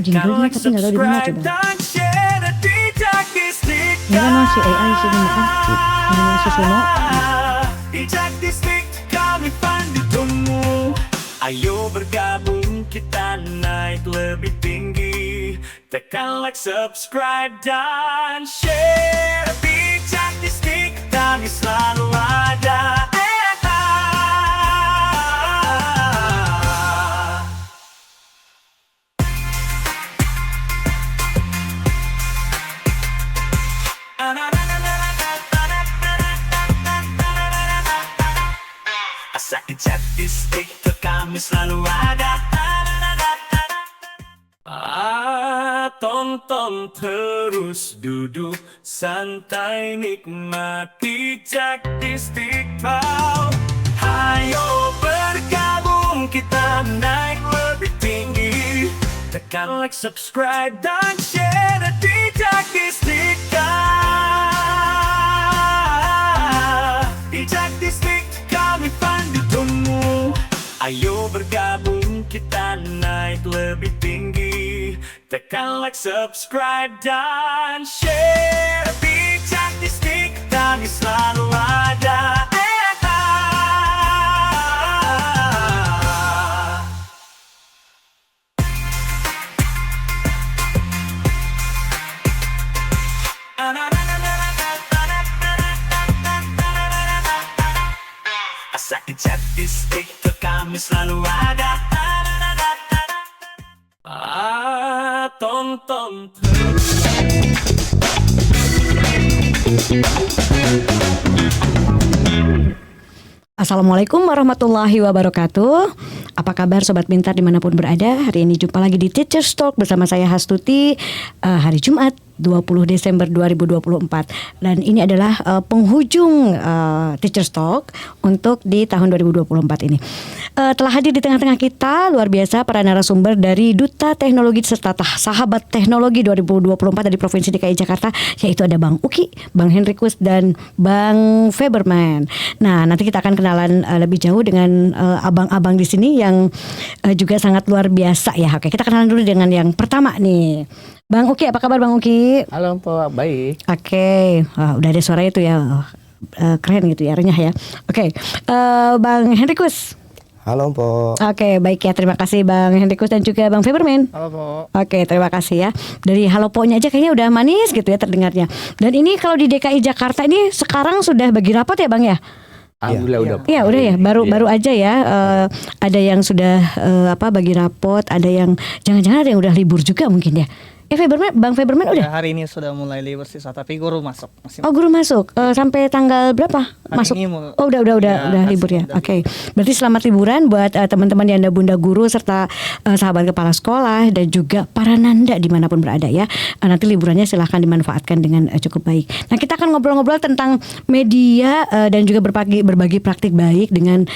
jinglenya tapi nggak tahu di mana coba. Ini kan masih AI sih makan. Ini masih Suno. Ayo bergabung kita naik lebih tinggi. Tekan like, subscribe dan share. Bijak di stick kami selalu ada. Asal bijak di stick kami selalu ada. Tonton terus, duduk santai nikmati Jaktistiqbal. Hayo bergabung kita naik lebih tinggi. Tekan like, subscribe dan share di Jaktistiqbal. Di Jaktistik kami pendukungmu. Ayo bergabung kita naik lebih tinggi. Tekan like, subscribe dan share. Bijak di stick kami selalu ada. Asal bijak di stick kami selalu ada. Tonton terus. Assalamualaikum warahmatullahi wabarakatuh. Apa kabar Sobat Pintar dimanapun berada? Hari ini jumpa lagi di Teachers Talk bersama saya Hastuti. Hari Jumat 20 Desember 2024. Dan ini adalah penghujung Teachers Talk untuk di tahun 2024 ini. Telah hadir di tengah-tengah kita luar biasa para narasumber dari Duta Teknologi serta Sahabat Teknologi 2024 dari Provinsi DKI Jakarta, yaitu ada Bang Uki, Bang Henrikus dan Bang Feberman. Nah, nanti kita akan kenalan lebih jauh dengan abang-abang di sini yang juga sangat luar biasa ya. Oke, kita kenalan dulu dengan yang pertama nih. Bang Uki, apa kabar Bang Uki? Halo Mpok, baik. Oke, udah ada suara itu ya. Keren gitu ya, renyah ya. Oke, Bang Henrikus. Halo Mpok. Oke, baik ya, terima kasih Bang Henrikus dan juga Bang Feberman. Halo Mpok. Oke, terima kasih ya. Dari halo poknya aja kayaknya udah manis gitu ya terdengarnya. Dan ini kalau di DKI Jakarta ini sekarang sudah bagi rapot ya Bang ya? Alhamdulillah udah. Iya udah ya, baru aja ya. Ada yang sudah bagi rapot, ada yang jangan-jangan ada yang udah libur juga mungkin ya. Bang Feberman udah? Hari ini sudah mulai libur sih, tapi guru masuk. Oh, guru masuk. Sampai tanggal berapa? Masuk. Oh, udah libur ya. Oke. Berarti selamat liburan buat teman-teman yang ada bunda guru serta sahabat kepala sekolah dan juga para nanda dimanapun berada ya. Nanti liburannya silahkan dimanfaatkan dengan cukup baik. Nah, kita akan ngobrol-ngobrol tentang media dan juga berbagi praktik baik dengan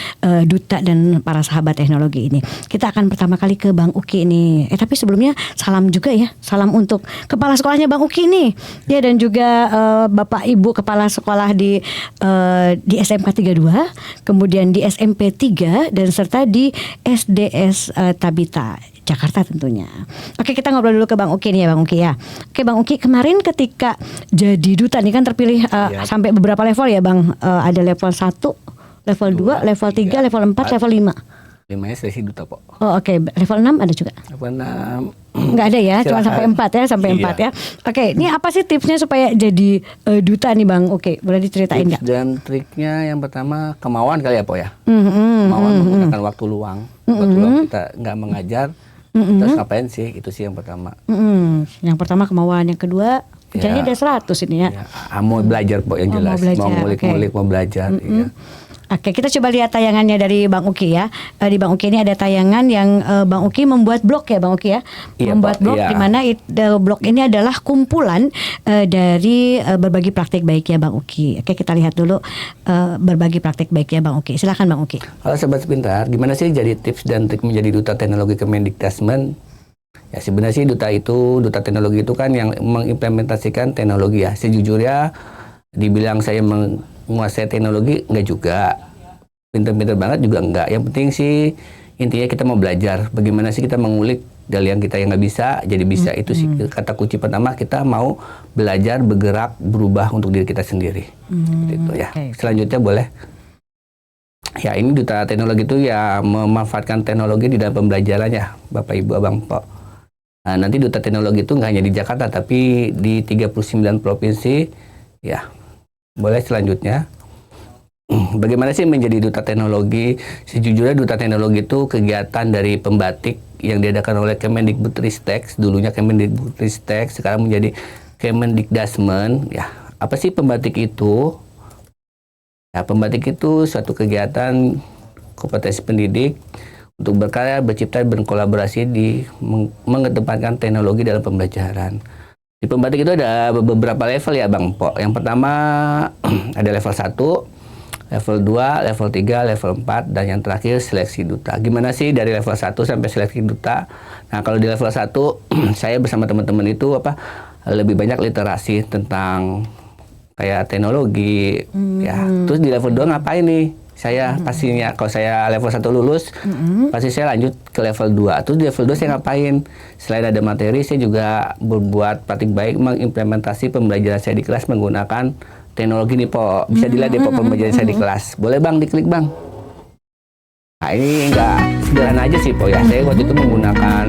duta dan para sahabat teknologi ini. Kita akan pertama kali ke Bang Uki ini. Tapi sebelumnya salam juga ya. Salam untuk kepala sekolahnya Bang Uki nih ya, dan juga Bapak Ibu kepala sekolah di SMK 32, kemudian di SMP 3 dan serta di SDS Tabita Jakarta tentunya. Oke, kita ngobrol dulu ke Bang Uki nih ya Bang Uki ya. Oke Bang Uki, kemarin ketika jadi duta nih kan terpilih sampai beberapa level ya Bang. Ada level 1, level 2, level 3, level 4, level 5. 5 seleksi duta Pok. Oh oke. Level 6 ada juga? Level 6 nggak ada ya, cuma sampai 4 ya, sampai 4 ya. Oke, ini apa sih tipsnya supaya jadi duta nih Bang? Oke, boleh diceritain nggak? Dan triknya yang pertama kemauan kali ya Pok ya. Kemauan menggunakan waktu luang. Waktu luang kita nggak mengajar, terus ngapain sih? Itu sih yang pertama. Yang pertama kemauan, yang kedua kerjanya ada 100 ini ya. Mau belajar Pok yang jelas. Mau ngulik-ngulik, mau belajar. Ya. Oke, kita coba lihat tayangannya dari Bang Uki ya. Di Bang Uki ini ada tayangan yang Bang Uki membuat blog ya Bang Uki ya. Iya, membuat blog di mana blog ini adalah kumpulan dari berbagi praktik baik ya Bang Uki. Oke, kita lihat dulu berbagi praktik baik ya Bang Uki. Silakan Bang Uki. Halo Sobat Pintar, gimana sih jadi tips dan trik menjadi duta teknologi Kemendikbudristek? Ya sebenarnya sih duta teknologi itu kan yang mengimplementasikan teknologi ya. Sejujurnya dibilang saya menguasai teknologi enggak juga, pinter-pinter banget juga enggak. Yang penting sih intinya kita mau belajar bagaimana sih kita mengulik dari yang kita yang nggak bisa jadi bisa. Itu sih kata kunci pertama, kita mau belajar, bergerak, berubah untuk diri kita sendiri. Gitu ya. Selanjutnya boleh. Ya, ini Duta Teknologi itu ya memanfaatkan teknologi di dalam pembelajarannya, Bapak Ibu Abang Po. Nah, nanti Duta Teknologi itu nggak hanya di Jakarta, tapi di 39 provinsi. Ya, boleh selanjutnya. Bagaimana sih menjadi Duta Teknologi? Sejujurnya Duta Teknologi itu kegiatan dari pembatik yang diadakan oleh Kemendikbudristek. Dulunya Kemendikbudristek, sekarang menjadi Kemendikdasmen. Ya, apa sih pembatik itu? Ya, pembatik itu suatu kegiatan kompetensi pendidik untuk berkarya, bercipta, berkolaborasi di mengedepankan teknologi dalam pembelajaran. Di pembatik itu ada beberapa level ya Bang Po. Yang pertama ada level 1, level 2, level 3, level 4, dan yang terakhir seleksi duta. Gimana sih dari level 1 sampai seleksi duta? Nah, kalau di level 1 saya bersama teman-teman itu lebih banyak literasi tentang kayak teknologi ya. Terus di level 2 ngapain nih? Saya pastinya kalau saya level 1 lulus, pasti saya lanjut ke level 2. Terus di level 2 saya ngapain? Selain ada materi, saya juga berbuat praktik baik mengimplementasi pembelajaran saya di kelas menggunakan teknologi nih Po. Bisa dilihat deh Po pembelajaran saya di kelas. Boleh Bang, diklik Bang. Nah, ini enggak sederhana aja sih Po ya. Saya waktu itu menggunakan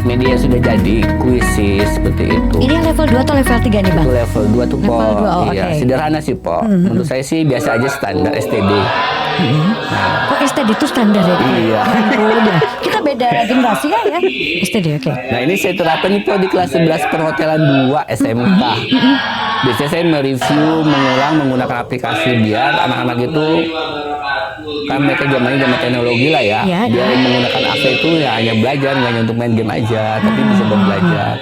media yang sudah jadi, kuisis seperti itu. Ini yang level 2 atau level 3 nih Bang? Itu level 2 tuh Po. Level 2, oh, iya, okay. Sederhana sih Po. Menurut saya sih biasa aja, standar STD. Oh, STD itu standar ya? Iya. Udah. Kita beda generasi ya? STD, oke. Nah, ini saya terapkan nih Po di kelas 11 perhotelan 2 SMK. Biasanya saya mereview, mengulang menggunakan aplikasi biar anak-anak itu, kan mereka zaman teknologi lah ya. Dia menggunakan AC itu ya hanya belajar, nggak hanya untuk main game aja, tapi bisa belajar.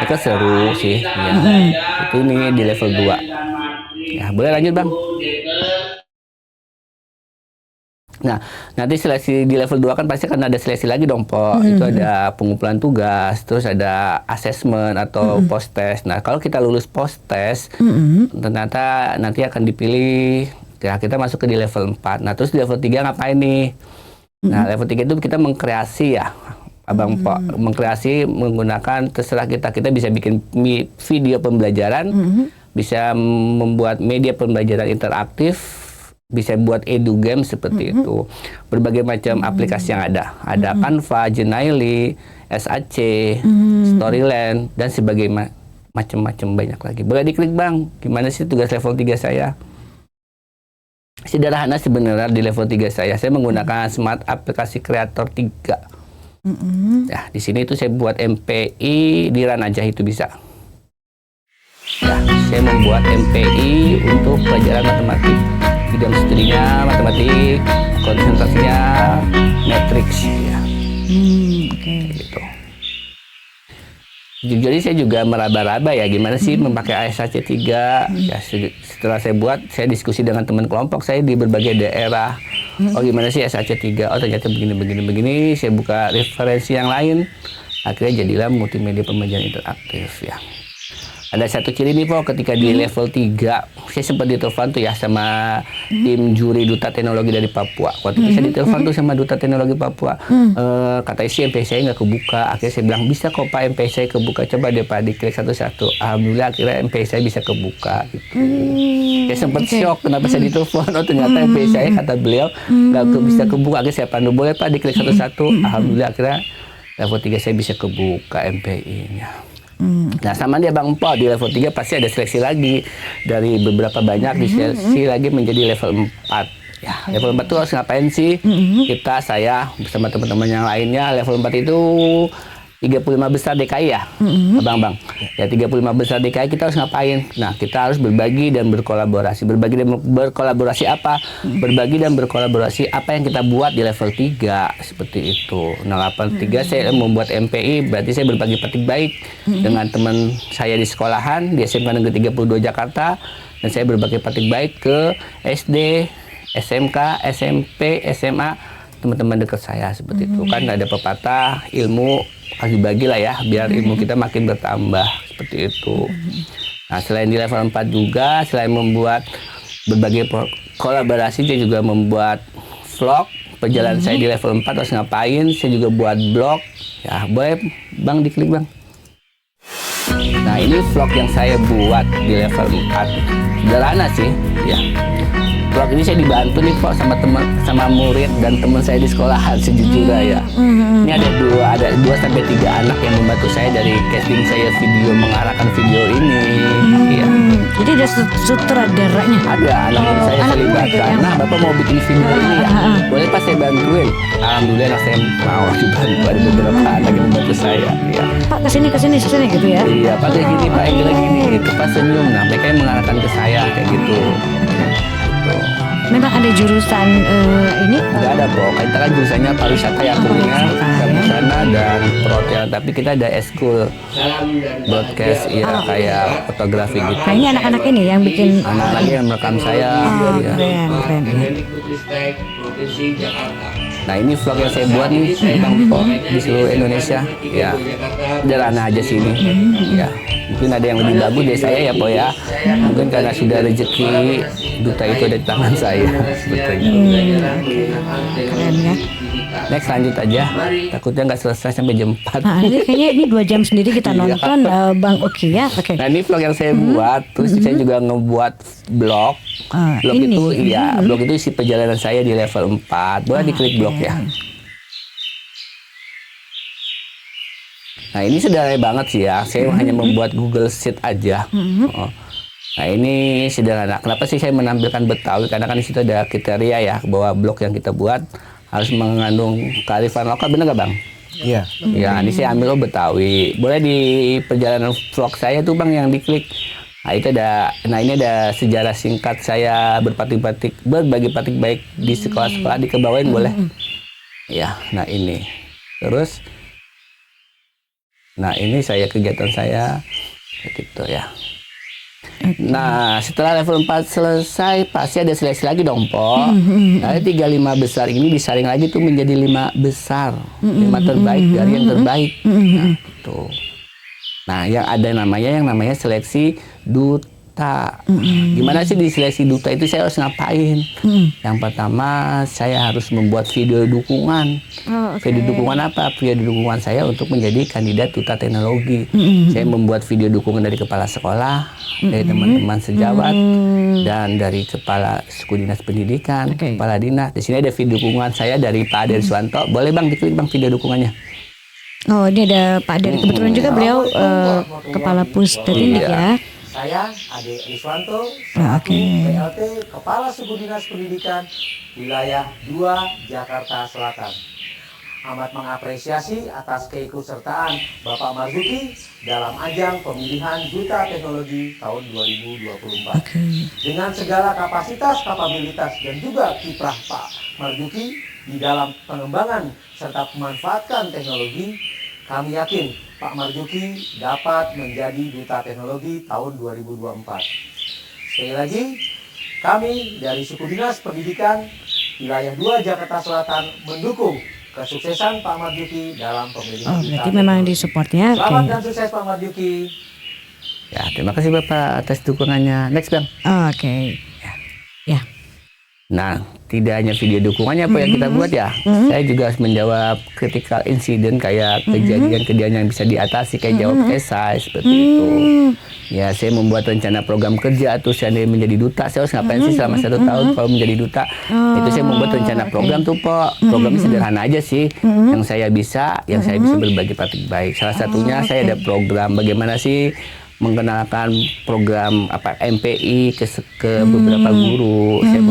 Itu seru sih. Ya. Itu nih di level 2. Ya, boleh lanjut Bang. Nah, nanti seleksi di level 2 kan pasti akan ada seleksi lagi dong Po. Itu ada pengumpulan tugas, terus ada assessment atau post test. Nah, kalau kita lulus post test, ternyata nanti akan dipilih, ya kita masuk ke di level 4. Nah, terus di level 3 ngapain nih? Nah, level 3 itu kita mengkreasi ya, Abang Po. Mengkreasi menggunakan, terserah kita. Kita bisa bikin video pembelajaran, bisa membuat media pembelajaran interaktif, bisa buat edu game seperti itu. Berbagai macam aplikasi yang ada. Ada Canva, Genially, SAC, Storyland, dan sebagainya. Macam-macam banyak lagi. Boleh diklik Bang. Gimana sih tugas level 3 saya? Sederhana sebenarnya di level 3 saya. Saya menggunakan Smart Aplikasi Creator 3. Ya, di sini itu saya buat MPI, di run aja itu bisa. Ya, saya membuat MPI untuk pelajaran matematik. Bidang studinya matematik, konsentrasinya matriks ya. Gitu. Jadi saya juga meraba-raba ya gimana sih memakai ASAC 3. Ya, setelah saya buat, saya diskusi dengan teman kelompok saya di berbagai daerah. Oh, gimana sih ASAC 3? Oh, ternyata begini. Saya buka referensi yang lain. Akhirnya jadilah multimedia pembelajaran interaktif ya. Ada satu ciri nih Po, ketika di level 3, saya sempat ditelepon tuh ya sama tim juri Duta Teknologi dari Papua. Waktu itu saya ditelepon tuh sama Duta Teknologi Papua. Katanya sih MPI saya nggak kebuka. Akhirnya saya bilang, bisa kok Pak MPI saya kebuka. Coba deh Pak diklik satu-satu. Alhamdulillah akhirnya MPI saya bisa kebuka. Gitu. Saya sempat shock kenapa saya ditelepon. Oh ternyata MPI saya, kata beliau, nggak bisa kebuka. Akhirnya saya pandu, boleh Pak diklik satu-satu. Alhamdulillah akhirnya level 3 saya bisa kebuka MPI-nya. Nah sama dia Bang Po, di level 3 pasti ada seleksi lagi. Dari beberapa banyak diseleksi lagi menjadi level 4. Ya, level 4 itu harus ngapain sih? Saya bersama teman-teman yang lainnya, level 4 itu 35 besar DKI ya, Abang-abang. Ya 35 besar DKI kita harus ngapain? Nah kita harus berbagi dan berkolaborasi. Berbagi dan berkolaborasi apa? Berbagi dan berkolaborasi apa yang kita buat di level 3 seperti itu. Nah level 3 saya membuat MPI, berarti saya berbagi praktik baik dengan teman saya di sekolahan di SMK Negeri 32 Jakarta, dan saya berbagi praktik baik ke SD, SMK, SMP, SMA, teman-teman dekat saya seperti itu. Kan ada pepatah ilmu harus dibagi lah ya, biar ilmu kita makin bertambah seperti itu. Nah selain di level 4 juga, selain membuat berbagai kolaborasi, dia juga membuat vlog, perjalanan saya di level 4 harus ngapain. Saya juga buat blog. Ya, boleh Bang diklik Bang. Nah, ini vlog yang saya buat di level 4. Sederhana sih, ya. Vlog ini saya dibantu nih Pak sama murid dan teman saya di sekolahan sejujurnya ya. Ini ada 2 sampai 3 anak yang membantu saya dari casting saya video, mengarahkan video ini. Ya. Jadi ada sutradaranya. Ada anak saya anak terlibatkan. murid, Nah, Bapak mau bikin video ini ya. Boleh Pak saya bantuin? Alhamdulillah anak saya mau dibantu, ada beberapa anak yang membantu saya. Ya. Pak kesini gitu ya. Iya, Pak kayak gini, Pak yang gini. Itu Pak senyum. Nah, mereka yang mengarahkan ke saya kayak gitu. Memang ada jurusan ini. Nggak ada Pak, kita kan jurusannya pariwisata ya, kuliner, busana dan perhotelan. Tapi kita ada eskul broadcast ya, kayak fotografi gitu. Nah ini anak-anak ini yang bikin. Anak-anak yang merekam saya. Ya. Keren. Nah ini vlog yang saya buat nih tentang Pak di seluruh Indonesia. Ya, sederhana aja sini. Ya, mungkin ada yang lebih bagus dari saya ya Pak ya. Mungkin karena sudah rezeki duta itu ada di tangan saya sebetulnya. Keren ya. Next lanjut aja. Takutnya nggak selesai sampai jam 4. Nah ini kayaknya ini 2 jam sendiri kita nonton Bang Oki ya. Oke. Nah ini vlog yang saya buat. Terus saya juga ngebuat blog. Blog ini. itu iya, blog itu isi perjalanan saya di level 4. Boleh diklik blog ya. Nah ini sederhana banget sih ya. Saya hanya membuat Google Sheet aja. Nah ini sederhana. Kenapa sih saya menampilkan Betawi? Karena kan di situ ada kriteria ya bahwa blog yang kita buat harus mengandung kearifan lokal, bener nggak Bang? Iya. Ya, ini saya ambil Betawi. Boleh di perjalanan vlog saya tuh Bang yang diklik. Nah itu ini ada sejarah singkat saya berbagi batik baik di sekolah-sekolah, dikebawain boleh. Ya, nah ini. Terus, nah ini saya kegiatan saya gitu ya. Nah setelah level 4 selesai pasti ada seleksi lagi dong Po. Nah 35 besar ini disaring lagi tuh menjadi 5 besar, 5 terbaik dari yang terbaik. Nah, tuh. Nah yang namanya seleksi duta. Gimana sih di seleksi duta itu saya harus ngapain? Yang pertama saya harus membuat video dukungan. Video dukungan apa? Video dukungan saya untuk menjadi kandidat duta teknologi. Saya membuat video dukungan dari kepala sekolah, dari teman-teman sejawat, dan dari kepala suku dinas pendidikan, kepala dinas. Di sini ada video dukungan saya dari Pak Ade Suwanto. Boleh Bang diklik Bang video dukungannya. Oh ini ada Pak Ade, kebetulan juga beliau kepala Pusdatindik ya. Saya Ade Riswanto, PLT Kepala Suku Dinas Pendidikan Wilayah 2 Jakarta Selatan. Amat mengapresiasi atas keikutsertaan Bapak Marzuki dalam ajang pemilihan Duta Teknologi tahun 2024. Dengan segala kapasitas, kapabilitas, dan juga kiprah Pak Marzuki di dalam pengembangan serta memanfaatkan teknologi, kami yakin Pak Marzuki dapat menjadi Duta Teknologi tahun 2024. Sekali lagi, kami dari Suku Dinas Pendidikan Wilayah 2 Jakarta Selatan mendukung kesuksesan Pak Marzuki dalam pemilihan Duta berarti memang disupport ya. Selamat dan sukses Pak Marzuki. Ya terima kasih Bapak atas dukungannya. Next Bang. Oke. Ya. Nah, tidak hanya video dukungannya apa yang kita buat ya. Saya juga harus menjawab critical incident kayak kejadian-kejadian yang bisa diatasi kayak jawab esai seperti itu. Ya, saya membuat rencana program kerja atau saya menjadi duta. Saya harus ngapain sih selama 1 tahun kalau menjadi duta? Itu saya membuat rencana program tuh, Pak. Programnya sederhana aja sih. Yang saya bisa berbagi praktik baik. Salah satunya saya ada program bagaimana sih mengenalkan program MPI ke beberapa guru. Saya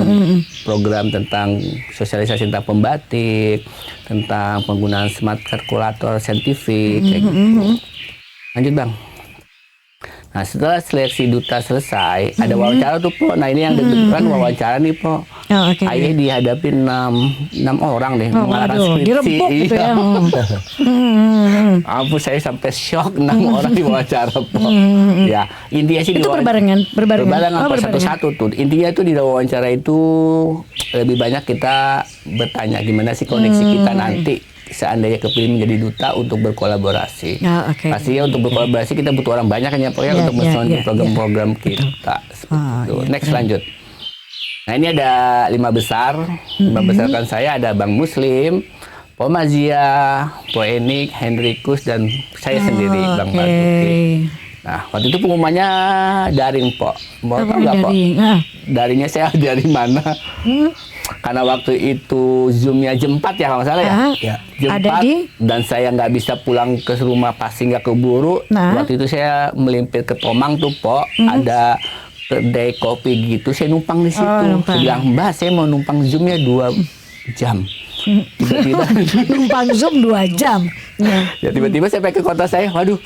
program tentang sosialisasi tentang pembatik, tentang penggunaan smart kalkulator saintifik kayak gitu. Lanjut Bang. Nah setelah seleksi duta selesai, ada wawancara tuh Po. Nah ini yang deg-degan wawancara nih Po. Ayah dihadapi 6 orang deh mengarahkan skripsi. Direbuk gitu ya. Ampun saya sampai shock 6 orang di wawancara Po. Ya intinya sih itu berbarengan satu-satu tuh. Intinya tuh di wawancara itu lebih banyak kita bertanya gimana sih koneksi kita nanti seandainya kepilih menjadi duta untuk berkolaborasi. Pastinya untuk berkolaborasi kita butuh orang banyak ya Pak ya untuk mensusun program-program kita. Next lanjut. Nah ini ada 5 besar. 5 besar kan saya ada Bang Muslim, Po Mazia, Po Enik, Hendrikus, dan saya sendiri Bang Basuki. Nah waktu itu pengumumannya daring Po. Mau tahu nggak Po? Daringnya saya dari mana? Karena waktu itu Zoom-nya jam 4 ya kalau nggak salah ya. Jam 4 dan saya nggak bisa pulang ke rumah pasti nggak keburu. Waktu itu saya melimpir ke Tomang tuh Po. Ada kedai kopi gitu, saya numpang di situ. Saya bilang, Mbak, saya mau numpang Zoom-nya 2 jam. Tiba-tiba numpang Zoom 2 jam. Ya tiba-tiba saya pakai ke kota saya, waduh,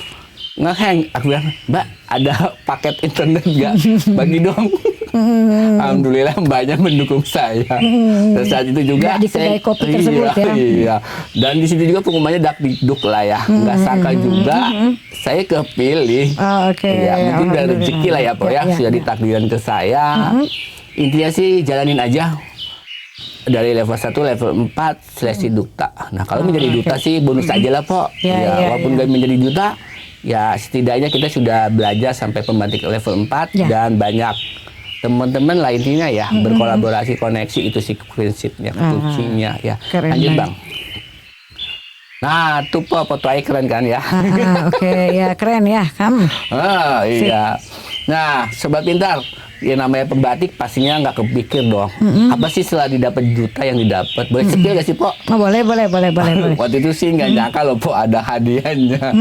nge-hang. Aku bilang, Mbak, ada paket internet nggak? Bagi dong. Alhamdulillah Mbaknya mendukung saya. Dan saat itu juga di kedai kopi tersebut ya. Iya. Dan di situ juga pengumumannya dakdikduk lah ya. Nggak sangka juga saya kepilih. Ya, mungkin udah rezeki lah ya Po ya. Sudah ditakdirkan ke saya. Intinya sih jalanin aja. Dari level 1, level 4 seleksi duta. Nah kalau menjadi duta sih bonus aja lah Po. Walaupun nggak menjadi duta, ya setidaknya kita sudah belajar sampai pembatik level 4 dan banyak teman-teman lah intinya ya berkolaborasi, koneksi, itu sih prinsipnya, kuncinya ya. Lanjut Bang. Nah tuh Po, foto aja keren kan ya. Ya keren ya kamu. Iya. Nah Sobat Pintar, ya namanya pembatik pastinya nggak kepikir dong. Apa sih setelah didapat juta yang didapat? Boleh spill gak sih Po? Boleh. Waktu itu sih nggak nyangka loh Po ada hadiahnya.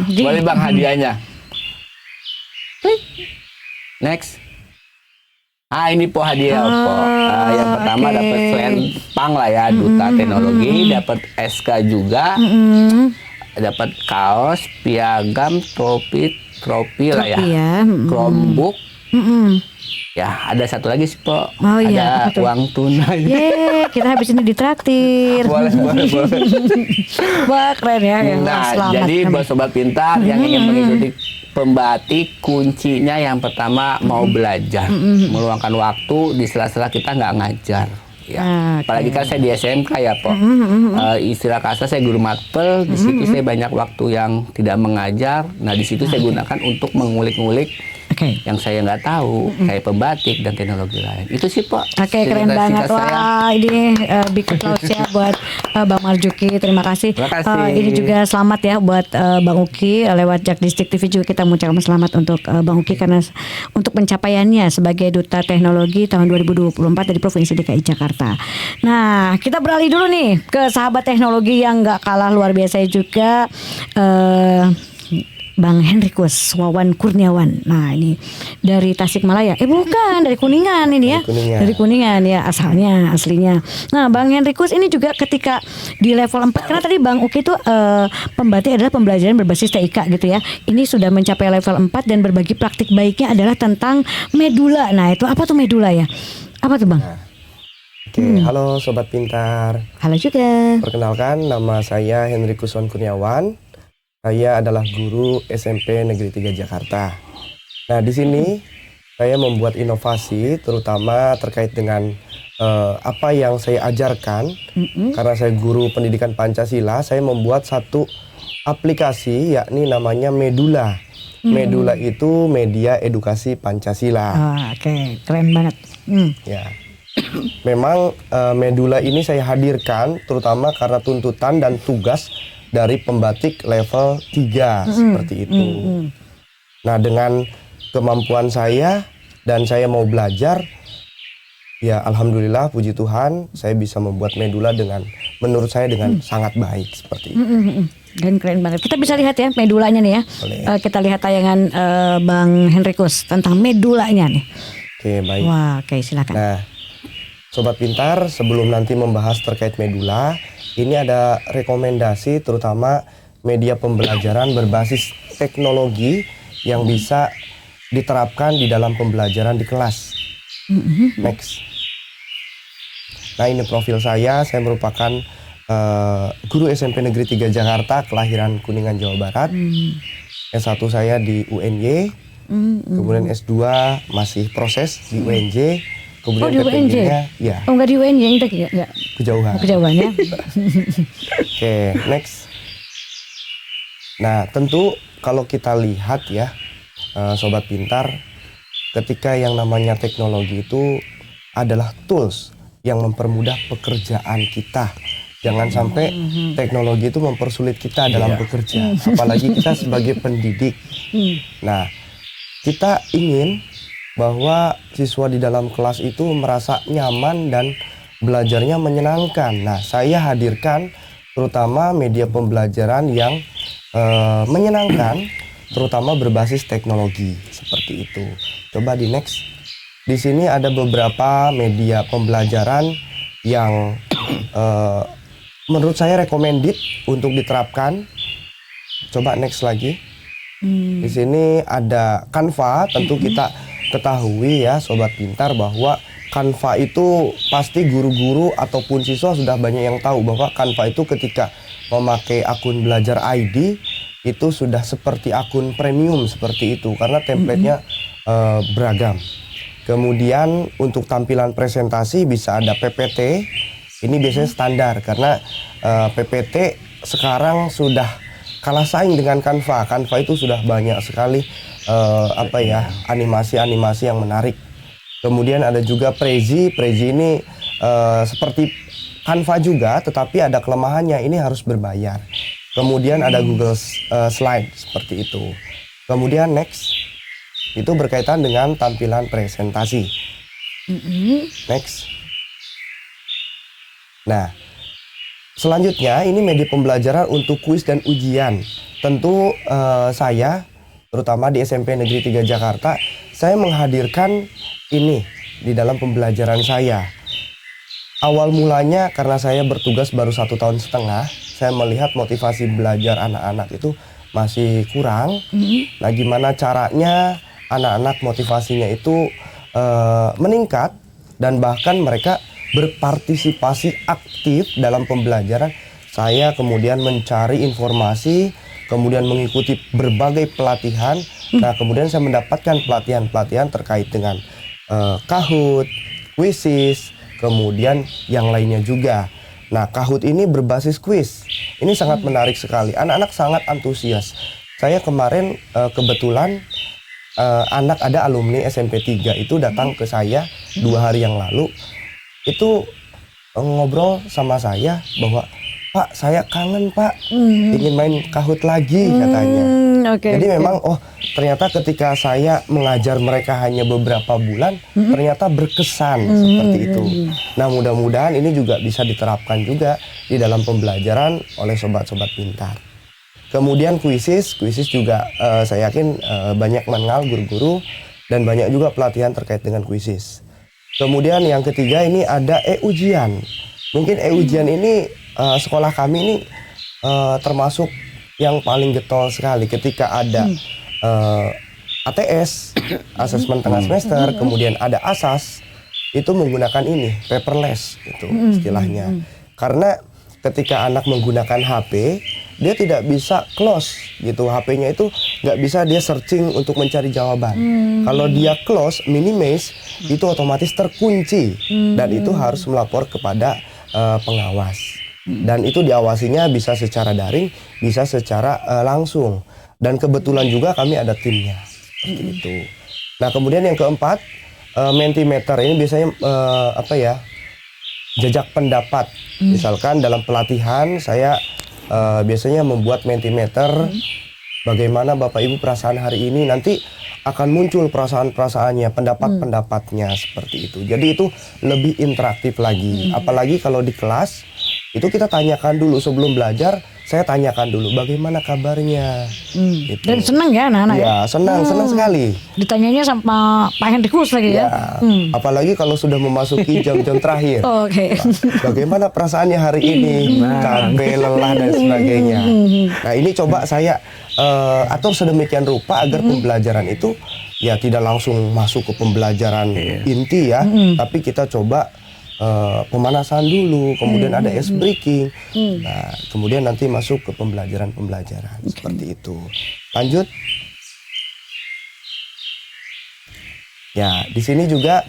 Boleh Bang hadiahnya. Next. Ini Po hadiah Po. Yang pertama dapat Pang lah ya, duta teknologi, dapat SK juga, dapat kaos, piagam, trofi lah ya, Chromebook. Ya, ada satu lagi sih Po. Ada uang tunai. Kita habis ini ditraktir. Boleh. Wah, keren ya. Nah, jadi buat Sobat Pintar yang ingin mengikuti pembatik, kuncinya yang pertama mau belajar, meluangkan waktu di sela-sela kita nggak ngajar. Ya, apalagi kan saya di SMK ya Po. Istilah kasar saya guru matpel. Di situ saya banyak waktu yang tidak mengajar. Nah di situ saya gunakan untuk mengulik-ngulik yang saya nggak tahu, kayak pembatik dan teknologi lain. Itu sih Po. Keren banget. Wah ini big applause ya buat Bang Marjuki. Terima kasih. Ini juga selamat ya buat Bang Uki. Lewat Jak Distrik TV juga kita mengucapkan selamat untuk Bang Uki karena untuk pencapaiannya sebagai Duta Teknologi tahun 2024 dari Provinsi DKI Jakarta. Nah kita beralih dulu nih ke sahabat teknologi yang nggak kalah luar biasa juga. Bang Hendrikus Wawan Kurniawan. Nah ini dari Tasikmalaya. Bukan, dari Kuningan ini ya. Dari Kuningan ya aslinya. Nah Bang Hendrikus ini juga ketika di level 4, karena tadi Bang Uki itu pembatik adalah pembelajaran berbasis TIK gitu ya. Ini sudah mencapai level 4 dan berbagi praktik baiknya adalah tentang medula. Nah itu apa tuh medula ya? Apa tuh Bang? Halo Sobat Pintar. Halo juga. Perkenalkan, nama saya Hendrikus Wawan Kurniawan. Saya adalah guru SMP Negeri 3 Jakarta. Nah, di sini saya membuat inovasi terutama terkait dengan apa yang saya ajarkan. Karena saya guru pendidikan Pancasila, saya membuat satu aplikasi yakni namanya Medula. Medula itu media edukasi Pancasila. Keren banget. Ya. Memang Medula ini saya hadirkan terutama karena tuntutan dan tugas dari pembatik level 3 seperti itu. Nah dengan kemampuan saya dan saya mau belajar, ya alhamdulillah puji Tuhan saya bisa membuat medula dengan menurut saya dengan sangat baik seperti itu. Dan keren banget. Kita bisa lihat ya medulanya nih ya. Kita lihat tayangan Bang Hendrikus tentang medulanya nih. Baik. Wah, silakan. Nah, Sobat Pintar, sebelum nanti membahas terkait medula, ini ada rekomendasi terutama media pembelajaran berbasis teknologi yang bisa diterapkan di dalam pembelajaran di kelas. Next. Nah ini profil saya merupakan guru SMP Negeri 3 Jakarta, kelahiran Kuningan, Jawa Barat. S1 saya di UNY, kemudian S2 masih proses di UNJ. Kemudian di UNJ? Ya. Enggak di UNJ, enggak. Kejauhan ya. Next. Nah, tentu kalau kita lihat ya, Sobat Pintar, ketika yang namanya teknologi itu adalah tools yang mempermudah pekerjaan kita. Jangan sampai teknologi itu mempersulit kita dalam bekerja, apalagi kita sebagai pendidik. Nah, kita ingin bahwa siswa di dalam kelas itu merasa nyaman dan belajarnya menyenangkan. Nah, saya hadirkan terutama media pembelajaran yang menyenangkan, terutama berbasis teknologi seperti itu. Coba di next. Di sini ada beberapa media pembelajaran yang menurut saya recommended untuk diterapkan. Coba next lagi. Di sini ada Canva. Tentu kita ketahui ya Sobat Pintar bahwa Canva itu pasti guru-guru ataupun siswa sudah banyak yang tahu bahwa Canva itu ketika memakai akun belajar ID itu sudah seperti akun premium seperti itu karena template-nya beragam. Kemudian untuk tampilan presentasi bisa ada PPT. Ini biasanya standar karena PPT sekarang sudah kalah saing dengan Canva. Canva itu sudah banyak sekali animasi-animasi yang menarik. Kemudian ada juga Prezi. Prezi ini seperti Canva juga, tetapi ada kelemahannya. Ini harus berbayar. Kemudian ada Google Slide seperti itu. Kemudian next, itu berkaitan dengan tampilan presentasi. Next. Nah, selanjutnya ini media pembelajaran untuk kuis dan ujian. Tentu saya, terutama di SMP Negeri 3 Jakarta, saya menghadirkan ini di dalam pembelajaran saya. Awal mulanya karena saya bertugas baru 1,5 tahun, saya melihat motivasi belajar anak-anak itu masih kurang. Nah, gimana caranya anak-anak motivasinya itu meningkat dan bahkan mereka berpartisipasi aktif dalam pembelajaran. Saya kemudian mencari informasi, kemudian mengikuti berbagai pelatihan. Nah, kemudian saya mendapatkan pelatihan-pelatihan terkait dengan Kahoot, Quizizz, kemudian yang lainnya juga. Nah, Kahoot ini berbasis kuis. Ini sangat menarik sekali. Anak-anak sangat antusias. Saya kemarin kebetulan ada alumni SMP 3 itu datang ke saya 2 hari yang lalu. Itu ngobrol sama saya bahwa, "Pak, saya kangen Pak, ingin main Kahoot lagi," katanya. Jadi memang ternyata ketika saya mengajar mereka hanya beberapa bulan, ternyata berkesan seperti itu. Nah, mudah-mudahan ini juga bisa diterapkan juga di dalam pembelajaran oleh sobat-sobat pintar. Kemudian Quizizz juga saya yakin banyak mengenal guru-guru dan banyak juga pelatihan terkait dengan Quizizz. Kemudian yang ketiga ini ada e-ujian. Mungkin e-ujian ini sekolah kami ini termasuk yang paling getol sekali ketika ada ATS, asesmen tengah semester, kemudian ada ASAS, itu menggunakan ini, paperless itu istilahnya. Karena ketika anak menggunakan HP, dia tidak bisa close gitu, HP-nya itu nggak bisa dia searching untuk mencari jawaban. Kalau dia close, minimize, itu otomatis terkunci dan itu harus melapor kepada pengawas. Dan itu diawasinya bisa secara daring, bisa secara langsung. Dan kebetulan juga kami ada timnya seperti itu. Nah, kemudian yang keempat, Mentimeter ini biasanya jajak pendapat. Misalkan dalam pelatihan saya biasanya membuat Mentimeter, bagaimana Bapak Ibu perasaan hari ini, nanti akan muncul perasaan-perasaannya, pendapat-pendapatnya seperti itu. Jadi itu lebih interaktif lagi. Apalagi kalau di kelas itu kita tanyakan dulu sebelum belajar, saya tanyakan dulu bagaimana kabarnya. Gitu. Dan senang ya anak-anak ya? Ya, senang sekali. Ditanyanya sama Pak Hendrikus lagi ya? Apalagi kalau sudah memasuki jam-jam terakhir. Bagaimana perasaannya hari ini? Capek, lelah dan sebagainya. Nah, ini coba saya atur sedemikian rupa agar pembelajaran itu ya tidak langsung masuk ke pembelajaran inti ya, tapi kita coba pemanasan dulu, kemudian ada ice breaking. Nah, kemudian nanti masuk ke pembelajaran seperti itu. Lanjut. Ya, di sini juga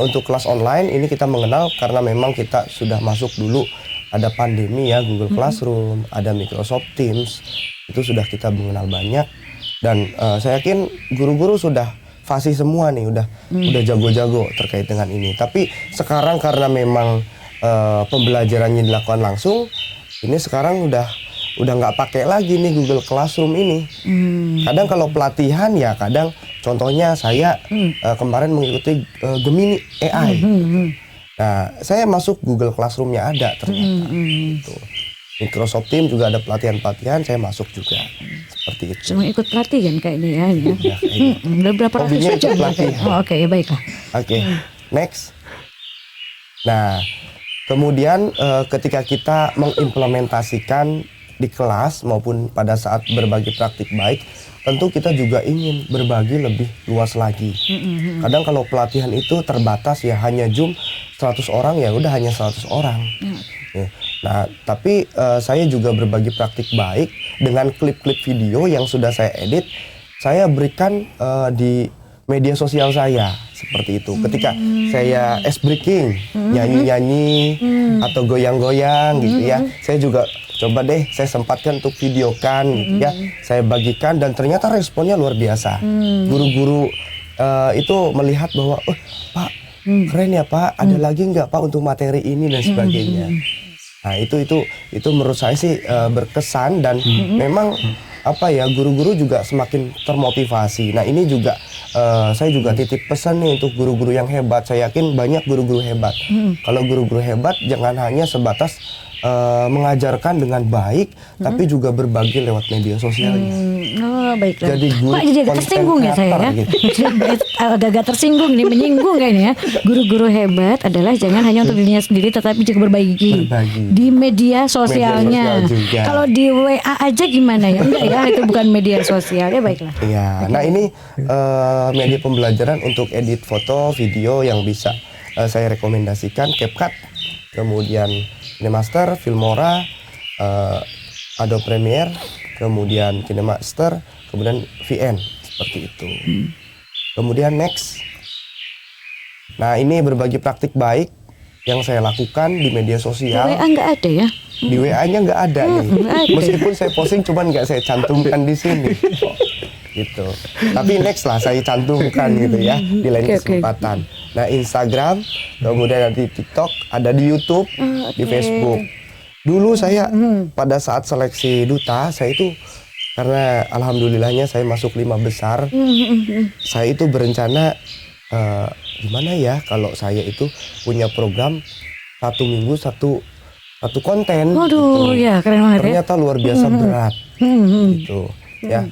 untuk kelas online ini kita mengenal karena memang kita sudah masuk dulu ada pandemi ya, Google Classroom, ada Microsoft Teams, itu sudah kita mengenal banyak dan saya yakin guru-guru sudah fasih semua nih, udah jago-jago terkait dengan ini. Tapi sekarang karena memang pembelajarannya dilakukan langsung, ini sekarang udah nggak pakai lagi nih Google Classroom ini. Kadang kalau pelatihan ya kadang contohnya saya kemarin mengikuti Gemini AI. Nah, saya masuk Google Classroom-nya ada ternyata. Gitu. Microsoft Teams juga ada pelatihan-pelatihan, saya masuk juga. Seperti itu. Cuma ikut pelatihan kayak ini ya. Ya, kayak gitu. Udah berapa ratus Hobinya aja ikut pelatihan. Oh, oke, baiklah. Oke, next. Nah, kemudian ketika kita mengimplementasikan di kelas maupun pada saat berbagi praktik baik, tentu kita juga ingin berbagi lebih luas lagi. Kadang kalau pelatihan itu terbatas ya hanya Zoom 100 orang, ya udah hanya 100 orang. Ya. Nah, tapi saya juga berbagi praktik baik dengan klip-klip video yang sudah saya edit, saya berikan di media sosial saya seperti itu. Ketika saya ice breaking, nyanyi-nyanyi atau goyang-goyang gitu ya, saya juga coba deh saya sempatkan untuk videokan gitu ya. Saya bagikan dan ternyata responnya luar biasa. Guru-guru itu melihat bahwa, oh Pak, keren ya Pak, ada lagi nggak Pak untuk materi ini dan sebagainya. Nah itu menurut saya sih berkesan dan memang apa ya, guru-guru juga semakin termotivasi. Nah ini juga saya juga titip pesan nih untuk guru-guru yang hebat. Saya yakin banyak guru-guru hebat. Kalau guru-guru hebat jangan hanya sebatas mengajarkan dengan baik, tapi juga berbagi lewat media sosialnya. Oh, baiklah. Jadi guru Wah, jadi agak content tersinggung ya saya ya. creator gitu. Agak-agak tersinggung nih, menyinggung kayaknya ya. Guru-guru hebat adalah jangan hanya untuk dirinya sendiri, tetapi juga berbagi di media sosialnya. Media sosial juga. Kalau di WA aja gimana ya? Enggak ya, itu bukan media sosial ya, baiklah. Iya, nah ini media pembelajaran untuk edit foto, video yang bisa saya rekomendasikan CapCut, kemudian KineMaster, Filmora, Adobe Premiere, kemudian KineMaster, kemudian VN, seperti itu. Kemudian next. Nah ini berbagi praktik baik yang saya lakukan di media sosial. WA nggak ada ya? Di WA-nya nggak ada nih. Meskipun saya posting cuman nggak saya cantumkan di sini. Gitu. Tapi next lah saya cantumkan gitu ya di lain kesempatan. Nah Instagram, kemudian nanti TikTok, ada di YouTube, di Facebook. Dulu saya pada saat seleksi duta, saya itu karena alhamdulillahnya saya masuk 5 besar, saya itu berencana gimana ya kalau saya itu punya program 1 minggu satu konten. Waduh, gitu. ya keren banget ya. Ternyata luar biasa berat, gitu ya.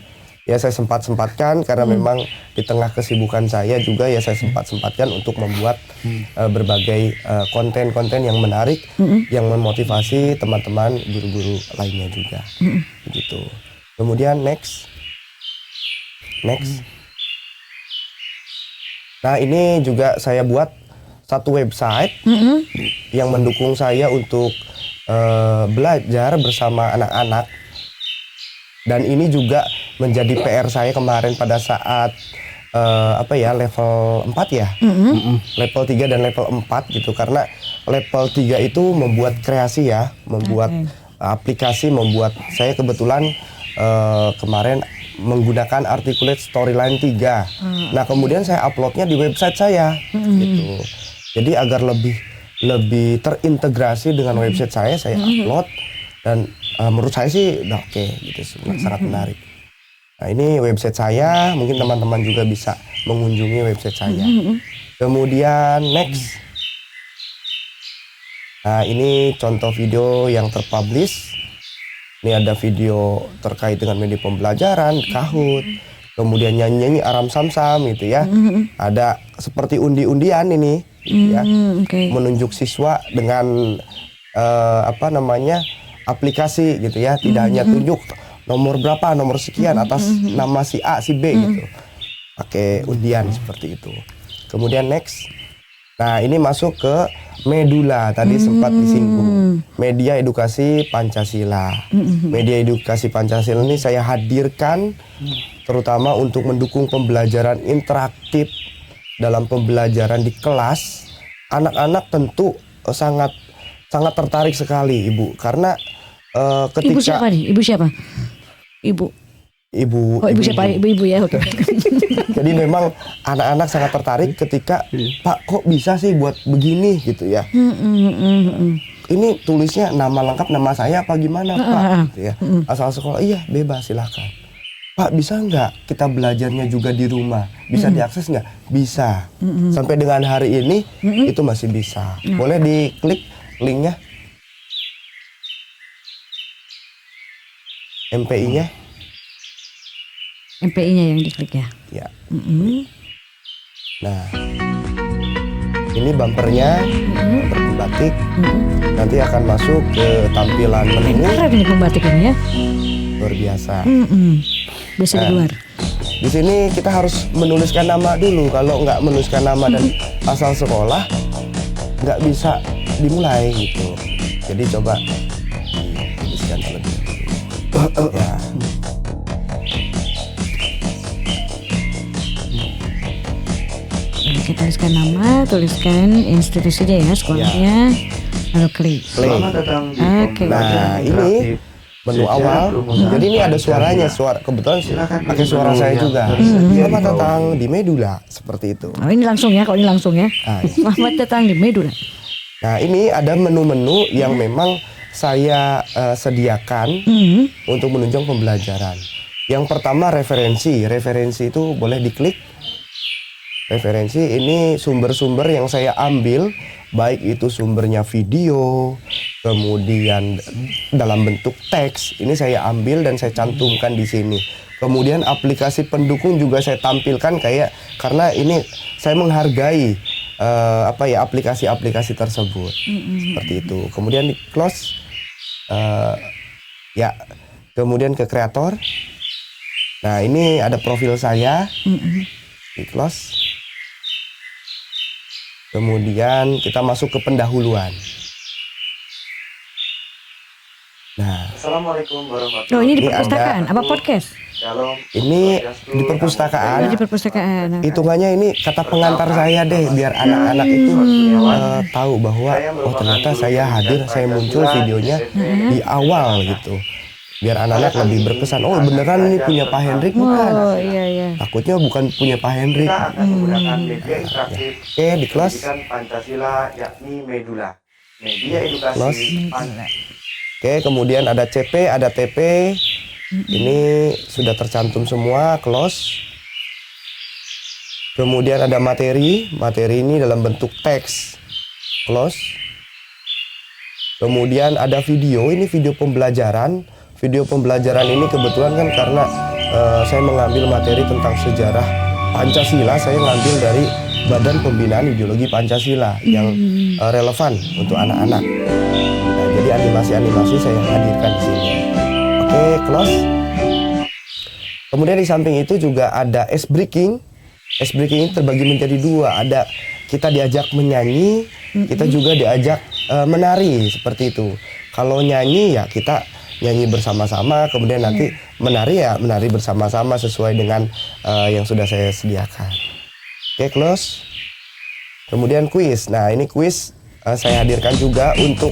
Ya saya sempat-sempatkan karena memang di tengah kesibukan saya juga ya saya sempat-sempatkan untuk membuat berbagai konten-konten yang menarik, yang memotivasi teman-teman guru-guru lainnya juga, begitu. Kemudian next. Nah ini juga saya buat satu website yang mendukung saya untuk belajar bersama anak-anak. Dan ini juga menjadi PR saya kemarin pada saat level 4 ya. Level 3 dan level 4 gitu. Karena level 3 itu membuat kreasi ya, membuat aplikasi, membuat saya kebetulan kemarin menggunakan Articulate Storyline 3. Nah, kemudian saya uploadnya di website saya gitu. Jadi agar lebih terintegrasi dengan website saya upload. Dan menurut saya sih udah oke gitu, sangat menarik. Nah ini website saya, mungkin teman-teman juga bisa mengunjungi website saya. Kemudian next. Nah ini contoh video yang terpublish. Ini ada video terkait dengan media pembelajaran, Kahoot. Kemudian nyanyi-nyanyi Aram Samsam gitu ya. Ada seperti undi-undian ini, ya, menunjuk siswa dengan aplikasi gitu ya, tidak hanya tunjuk nomor berapa, nomor sekian atas nama si A, si B gitu. Pakai undian seperti itu. Kemudian next. Nah, ini masuk ke Medula, tadi sempat disinggung. Media Edukasi Pancasila. Media Edukasi Pancasila ini saya hadirkan terutama untuk mendukung pembelajaran interaktif dalam pembelajaran di kelas. Anak-anak tentu sangat tertarik sekali, Ibu, karena ketika Ibu siapa nih? Ibu siapa? Ibu. ibu. Oh, ibu siapa? Ibu-ibu ya, oke. Jadi memang anak-anak sangat tertarik ketika Pak kok bisa sih buat begini gitu ya. Ini tulisnya nama lengkap nama saya apa gimana Pak? Gitu ya. Asal sekolah iya bebas silakan. Pak bisa nggak kita belajarnya juga di rumah? Bisa diakses nggak? Bisa. Sampai dengan hari ini itu masih bisa. Boleh diklik linknya. MPI-nya. MPI-nya yang diklik ya. Ya. Nah, ini bumpernya, bumper pembatik. Nanti akan masuk ke tampilan menu. Keren ini pembatik ini ya. Luar biasa. Bisa di luar. Di sini kita harus menuliskan nama dulu. Kalau nggak menuliskan nama dan asal sekolah, nggak bisa dimulai gitu. Jadi coba dituliskan terlebih dahulu. Ya. Kita tuliskan nama, tuliskan institusinya ya, sekolahnya. Lalu klik. Oke. Nah ini menu awal. Jadi ini ada suaranya, kebetulan pakai suara saya juga. Selamat datang di Medula, seperti itu. Oh ini langsung ya, kalau ini langsung ya. Nah, Selamat datang di Medula. Nah ini ada menu-menu yang memang saya sediakan untuk menunjang pembelajaran. Yang pertama referensi. Referensi itu boleh diklik. Referensi ini sumber-sumber yang saya ambil, baik itu sumbernya video, kemudian dalam bentuk teks, ini saya ambil dan saya cantumkan di sini. Kemudian aplikasi pendukung juga saya tampilkan karena ini saya menghargai aplikasi-aplikasi tersebut. Seperti itu. Kemudian di close, kemudian ke kreator. Nah ini ada profil saya, di close. Kemudian kita masuk ke pendahuluan. Nah, Assalamualaikum warahmatullahi Oh ini di Ini perpustakaan, apa podcast? wabarakatuh. ini di perpustakaan. Oh, di perpustakaan. Hitungannya ini kata pengantar saya deh, biar anak-anak itu tahu bahwa oh ternyata saya hadir, saya muncul videonya di awal gitu. Biar anak-anak lebih berkesan. Oh beneran ini punya Pak Hendrik bukan? Oh iya. Takutnya bukan punya Pak Hendrik. Kita akan menggunakan media interaktif Oke di close. pendidikan Pancasila yakni Medula. Media edukasi Close. Oke kemudian ada CP, ada TP. Ini sudah tercantum semua. Close. Kemudian ada materi. Materi ini dalam bentuk teks. Close. Kemudian ada video. Ini video pembelajaran. Video pembelajaran ini kebetulan kan karena saya mengambil materi tentang sejarah Pancasila, saya ngambil dari Badan Pembinaan Ideologi Pancasila yang relevan untuk anak-anak. Nah, jadi animasi-animasi saya hadirkan di sini. Oke, close. Kemudian di samping itu juga ada ice breaking. Ice breaking ini terbagi menjadi dua. Ada kita diajak menyanyi, kita juga diajak menari seperti itu. Kalau nyanyi ya kita nyanyi bersama-sama, kemudian nanti menari bersama-sama sesuai dengan yang sudah saya sediakan. Oke, close. Kemudian kuis. Nah, ini kuis saya hadirkan juga untuk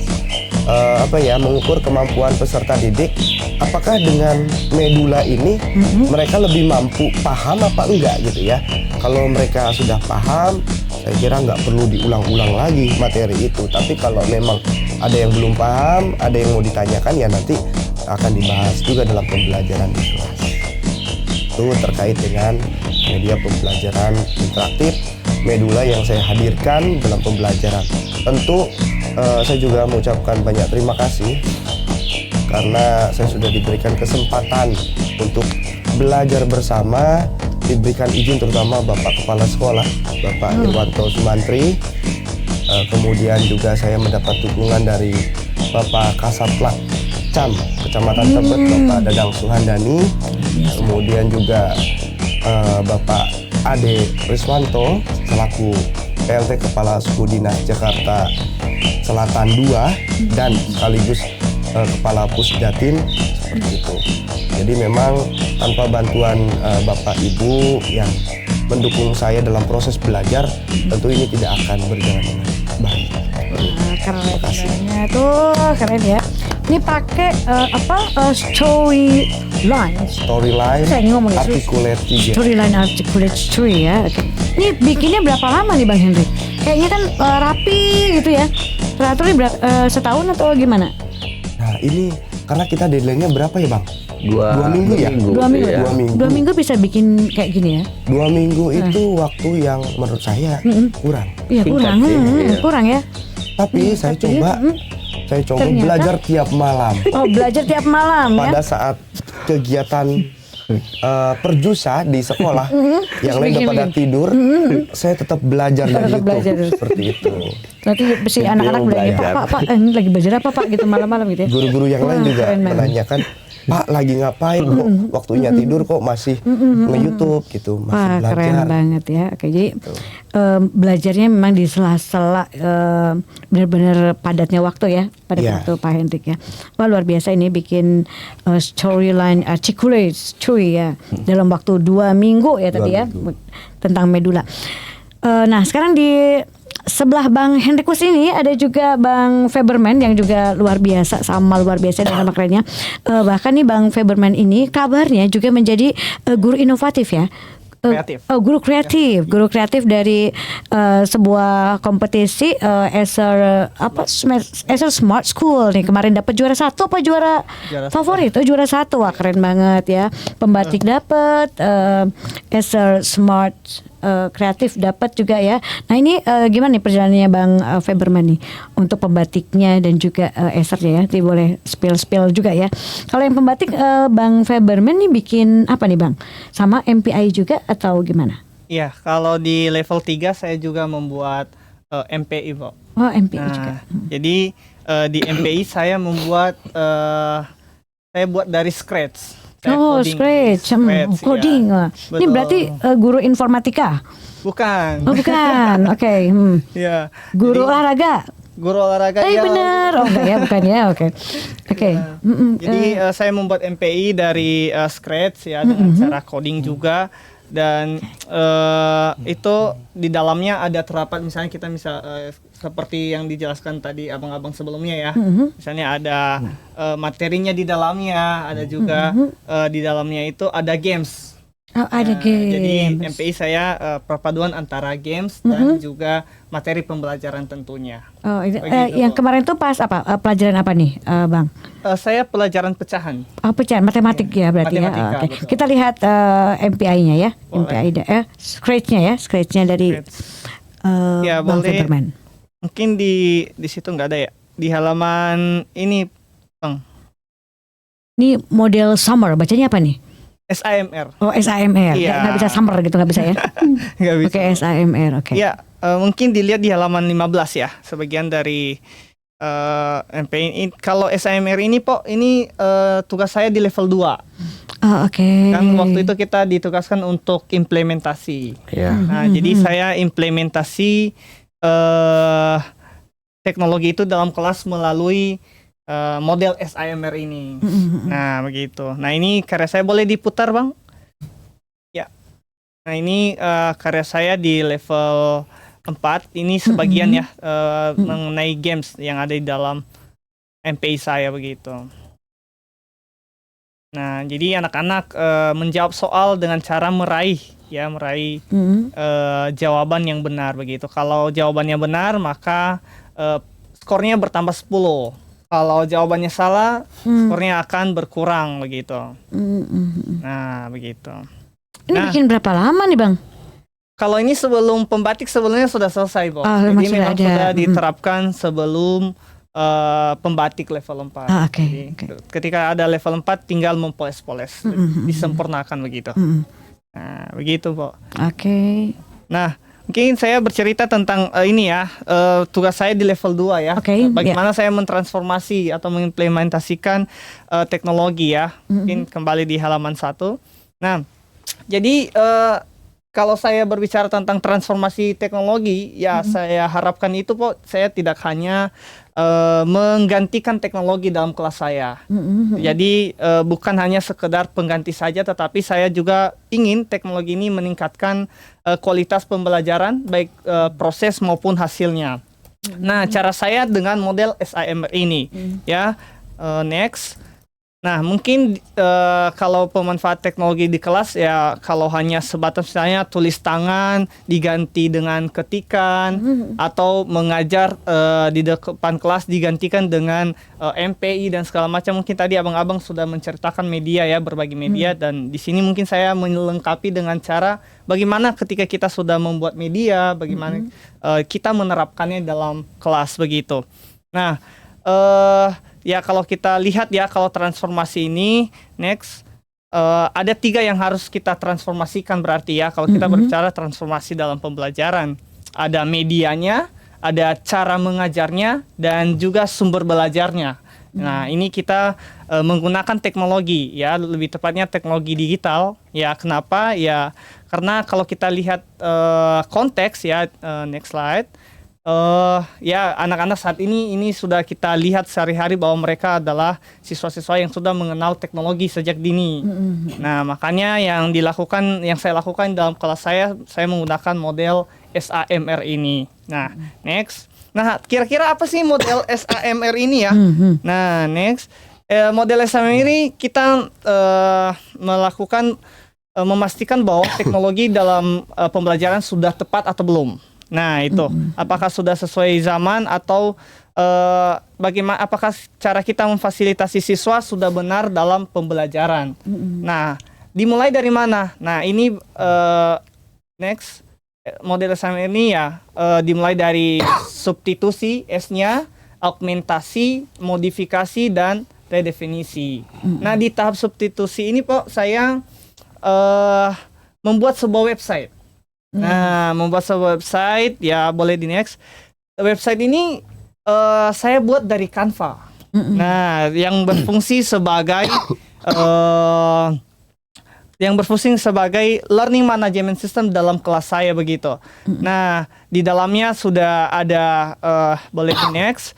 mengukur kemampuan peserta didik. Apakah dengan Medula ini mereka lebih mampu paham apa enggak gitu ya? Kalau mereka sudah paham, saya kira nggak perlu diulang-ulang lagi materi itu. Tapi kalau memang ada yang belum paham, ada yang mau ditanyakan ya nanti akan dibahas juga dalam pembelajaran di kelas. Itu terkait dengan media pembelajaran interaktif Medula yang saya hadirkan dalam pembelajaran. Tentu saya juga mengucapkan banyak terima kasih karena saya sudah diberikan kesempatan untuk belajar bersama, diberikan izin terutama Bapak Kepala Sekolah, Bapak Irwanto Sumantri. Kemudian juga saya mendapat dukungan dari Bapak Kasaplak Cam, Kecamatan Tebet, Bapak Dadang Suhandani. Kemudian juga Bapak Ade Riswanto selaku PLT Kepala Suku Dinas Jakarta Selatan 2 dan sekaligus Kepala Pusdatin seperti itu. Jadi memang tanpa bantuan Bapak Ibu yang mendukung saya dalam proses belajar, tentu ini tidak akan berjalan dengan baik. Kerennya tuh keren ya. Ini pakai storyline. Saya ngomong ya, articulate juga. Storyline articulate tree ya. Oke. Ini bikinnya berapa lama nih Bang Henry? Kayaknya kan rapi gitu ya. Teratur ini setahun atau gimana? Nah ini karena kita deadline-nya berapa ya Bang? Dua minggu ya? 2 minggu. Iya. 2 minggu. 2 minggu bisa bikin kayak gini ya? 2 minggu itu waktu yang menurut saya kurang. Iya kurang, Singkat sih, iya. kurang ya. Tapi saya coba Ternyata- belajar tiap malam. Oh belajar tiap malam ya? Pada saat kegiatan perjusa di sekolah, yang lain udah pada tidur, saya tetap belajar dari Tetap YouTube. belajar. Seperti itu. Nanti si anak-anak belajar, Pak, ini lagi belajar apa Pak gitu malam-malam gitu ya? Guru-guru yang lain Wah, juga keren banget. menanyakan, Pak lagi ngapain kok waktunya tidur kok masih nge-YouTube gitu, masih Wah belajar. keren banget ya. Oke jadi belajarnya memang di sela-sela benar-benar padatnya waktu ya, padat Iya. waktu Pak Hendrik ya. Wah luar biasa ini bikin storyline articulate story ya dalam waktu 2 minggu ya tadi ya tentang medula. Nah sekarang di sebelah Bang Henrikus ini ada juga Bang Faberman yang juga luar biasa, sama luar biasa dan sama kerennya. Bahkan nih Bang Faberman ini kabarnya juga menjadi guru inovatif ya. Kreatif. Guru kreatif dari sebuah kompetisi Acer Smart School nih kemarin dapat juara 1 apa juara favorit? Oh, juara 1. Wah keren banget ya. Pembatik dapat, Acer Smart kreatif dapat juga ya. Nah ini gimana nih perjalanannya Bang Faberman nih untuk pembatiknya dan juga Acernya ya. Jadi boleh spill juga ya. Kalau yang pembatik Bang Faberman nih bikin apa nih Bang? Sama MPI juga atau gimana? Iya, kalau di level 3 saya juga membuat MPI, Pak. Oh MPI Nah, juga. jadi di MPI saya membuat saya buat dari scratch. Saya Oh, coding. scratch, Scratch, coding. ya. Wah. Ini Betul. berarti guru informatika? Bukan. Oh bukan, oke. Ya. Guru olahraga? Guru olahraga ya. Bener, oh enggak ya, bukan ya, oke. Oke. Jadi saya membuat MPI dari scratch ya dengan cara coding juga, dan itu di dalamnya ada terdapat misalnya kita seperti yang dijelaskan tadi abang-abang sebelumnya ya. Misalnya ada materinya di dalamnya, ada juga di dalamnya itu ada games. Oh, ada game. Jadi MPI saya perpaduan antara games dan juga materi pembelajaran tentunya. Oh, Begitu, yang Pak. kemarin tuh pas apa? Pelajaran apa nih, Bang? Saya pelajaran pecahan. Oh, pecahan matematik ya berarti Matematika, ya. Oke. betul. Kita lihat MPI-nya ya. Boleh. MPI scratch-nya ya, scratch-nya dari Ya, Bang boleh. Faberman. Mungkin di situ nggak ada ya. Di halaman ini, Bang. Ini model summer, bacanya apa nih? SAMR. Oh, SAMR. Iya. Nggak bisa summer gitu, nggak bisa ya? Nggak bisa. Oke, SAMR, oke. Ya, mungkin dilihat di halaman 15 ya, sebagian dari MPI ini. Kalau SAMR ini, Pok, ini tugas saya di level 2. Oh, oke. Kan waktu itu kita ditugaskan untuk implementasi. Ya. Nah, jadi saya implementasi teknologi itu dalam kelas melalui model SAMR ini. Nah, begitu. Nah, ini karya saya boleh diputar, Bang? Ya. Nah, ini karya saya di level 4. Ini sebagian ya mengenai games yang ada di dalam MPI saya begitu. Nah, jadi anak-anak menjawab soal dengan cara meraih jawaban yang benar begitu. Kalau jawabannya benar, maka skornya bertambah 10. Kalau jawabannya salah, skornya akan berkurang begitu. Nah, begitu. Ini bikin berapa lama nih, Bang? Kalau ini sebelum pembatik sebelumnya sudah selesai, Bang. Oh, Jadi sudah memang ada. sudah diterapkan sebelum pembatik level 4. Ah, oke, Jadi, oke. ketika ada level 4 tinggal mempoles-poles, disempurnakan begitu. Nah, begitu, Pak. Oke. Nah, mungkin saya bercerita tentang ini ya, tugas saya di level 2 ya. Oke, Bagaimana saya mentransformasi atau mengimplementasikan teknologi ya. Mungkin kembali di halaman 1. Nah, jadi kalau saya berbicara tentang transformasi teknologi, ya saya harapkan itu, Pak, saya tidak hanya menggantikan teknologi dalam kelas saya. Jadi bukan hanya sekedar pengganti saja, tetapi saya juga ingin teknologi ini meningkatkan kualitas pembelajaran, baik proses maupun hasilnya. Nah, cara saya dengan model SAMR ini, ya, Next. Nah, mungkin kalau pemanfaat teknologi di kelas ya kalau hanya sebatas misalnya tulis tangan diganti dengan ketikan atau mengajar di depan kelas digantikan dengan MPI dan segala macam. Mungkin tadi abang-abang sudah menceritakan media ya, berbagi media dan di sini mungkin saya melengkapi dengan cara bagaimana ketika kita sudah membuat media, bagaimana kita menerapkannya dalam kelas begitu. Nah, ya kalau kita lihat ya kalau transformasi ini next ada 3 yang harus kita transformasikan berarti ya kalau kita berbicara transformasi dalam pembelajaran. Ada medianya, ada cara mengajarnya dan juga sumber belajarnya. Nah, ini kita menggunakan teknologi ya, lebih tepatnya teknologi digital. Ya, kenapa? Ya karena kalau kita lihat konteks ya, next slide. Ya anak-anak saat ini sudah kita lihat sehari-hari bahwa mereka adalah siswa-siswa yang sudah mengenal teknologi sejak dini. Nah, makanya yang saya lakukan dalam kelas saya menggunakan model SAMR ini. Nah, next. Nah, kira-kira apa sih model SAMR ini ya? Nah, next. Model SAMR ini kita memastikan bahwa teknologi dalam pembelajaran sudah tepat atau belum. Nah, itu apakah sudah sesuai zaman atau bagaimana apakah cara kita memfasilitasi siswa sudah benar dalam pembelajaran. Nah, dimulai dari mana? Nah, ini next model SAMR ini ya dimulai dari substitusi S-nya, augmentasi, modifikasi dan redefinisi. Nah, di tahap substitusi ini saya membuat sebuah website. Nah, membuat sebuah website ya boleh di next. Website ini saya buat dari Canva. Nah, yang berfungsi sebagai learning management system dalam kelas saya begitu. Nah, di dalamnya sudah ada boleh di next.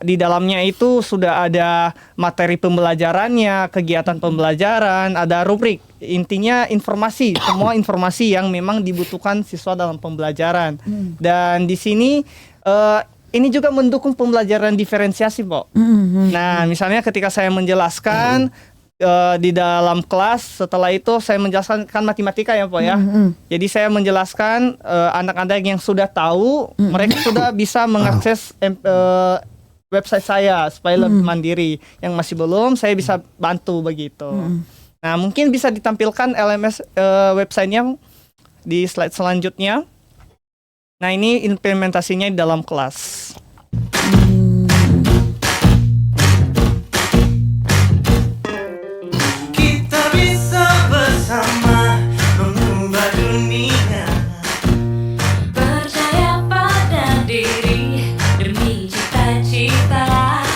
Di dalamnya itu sudah ada materi pembelajarannya, kegiatan pembelajaran, ada rubrik. Intinya informasi, semua informasi yang memang dibutuhkan siswa dalam pembelajaran. Dan di sini ini juga mendukung pembelajaran diferensiasi, Pak. Nah, misalnya ketika saya menjelaskan di dalam kelas, setelah itu saya menjelaskan kan matematika ya, Pak ya. Jadi saya menjelaskan anak-anak yang sudah tahu, mereka sudah bisa mengakses website saya supaya lebih mandiri. Yang masih belum, saya bisa bantu begitu. Nah, mungkin bisa ditampilkan LMS websitenya di slide selanjutnya. Nah, ini implementasinya di dalam kelas. Kita bisa bersama mengubah dunia. Percaya pada diri demi cita-cita.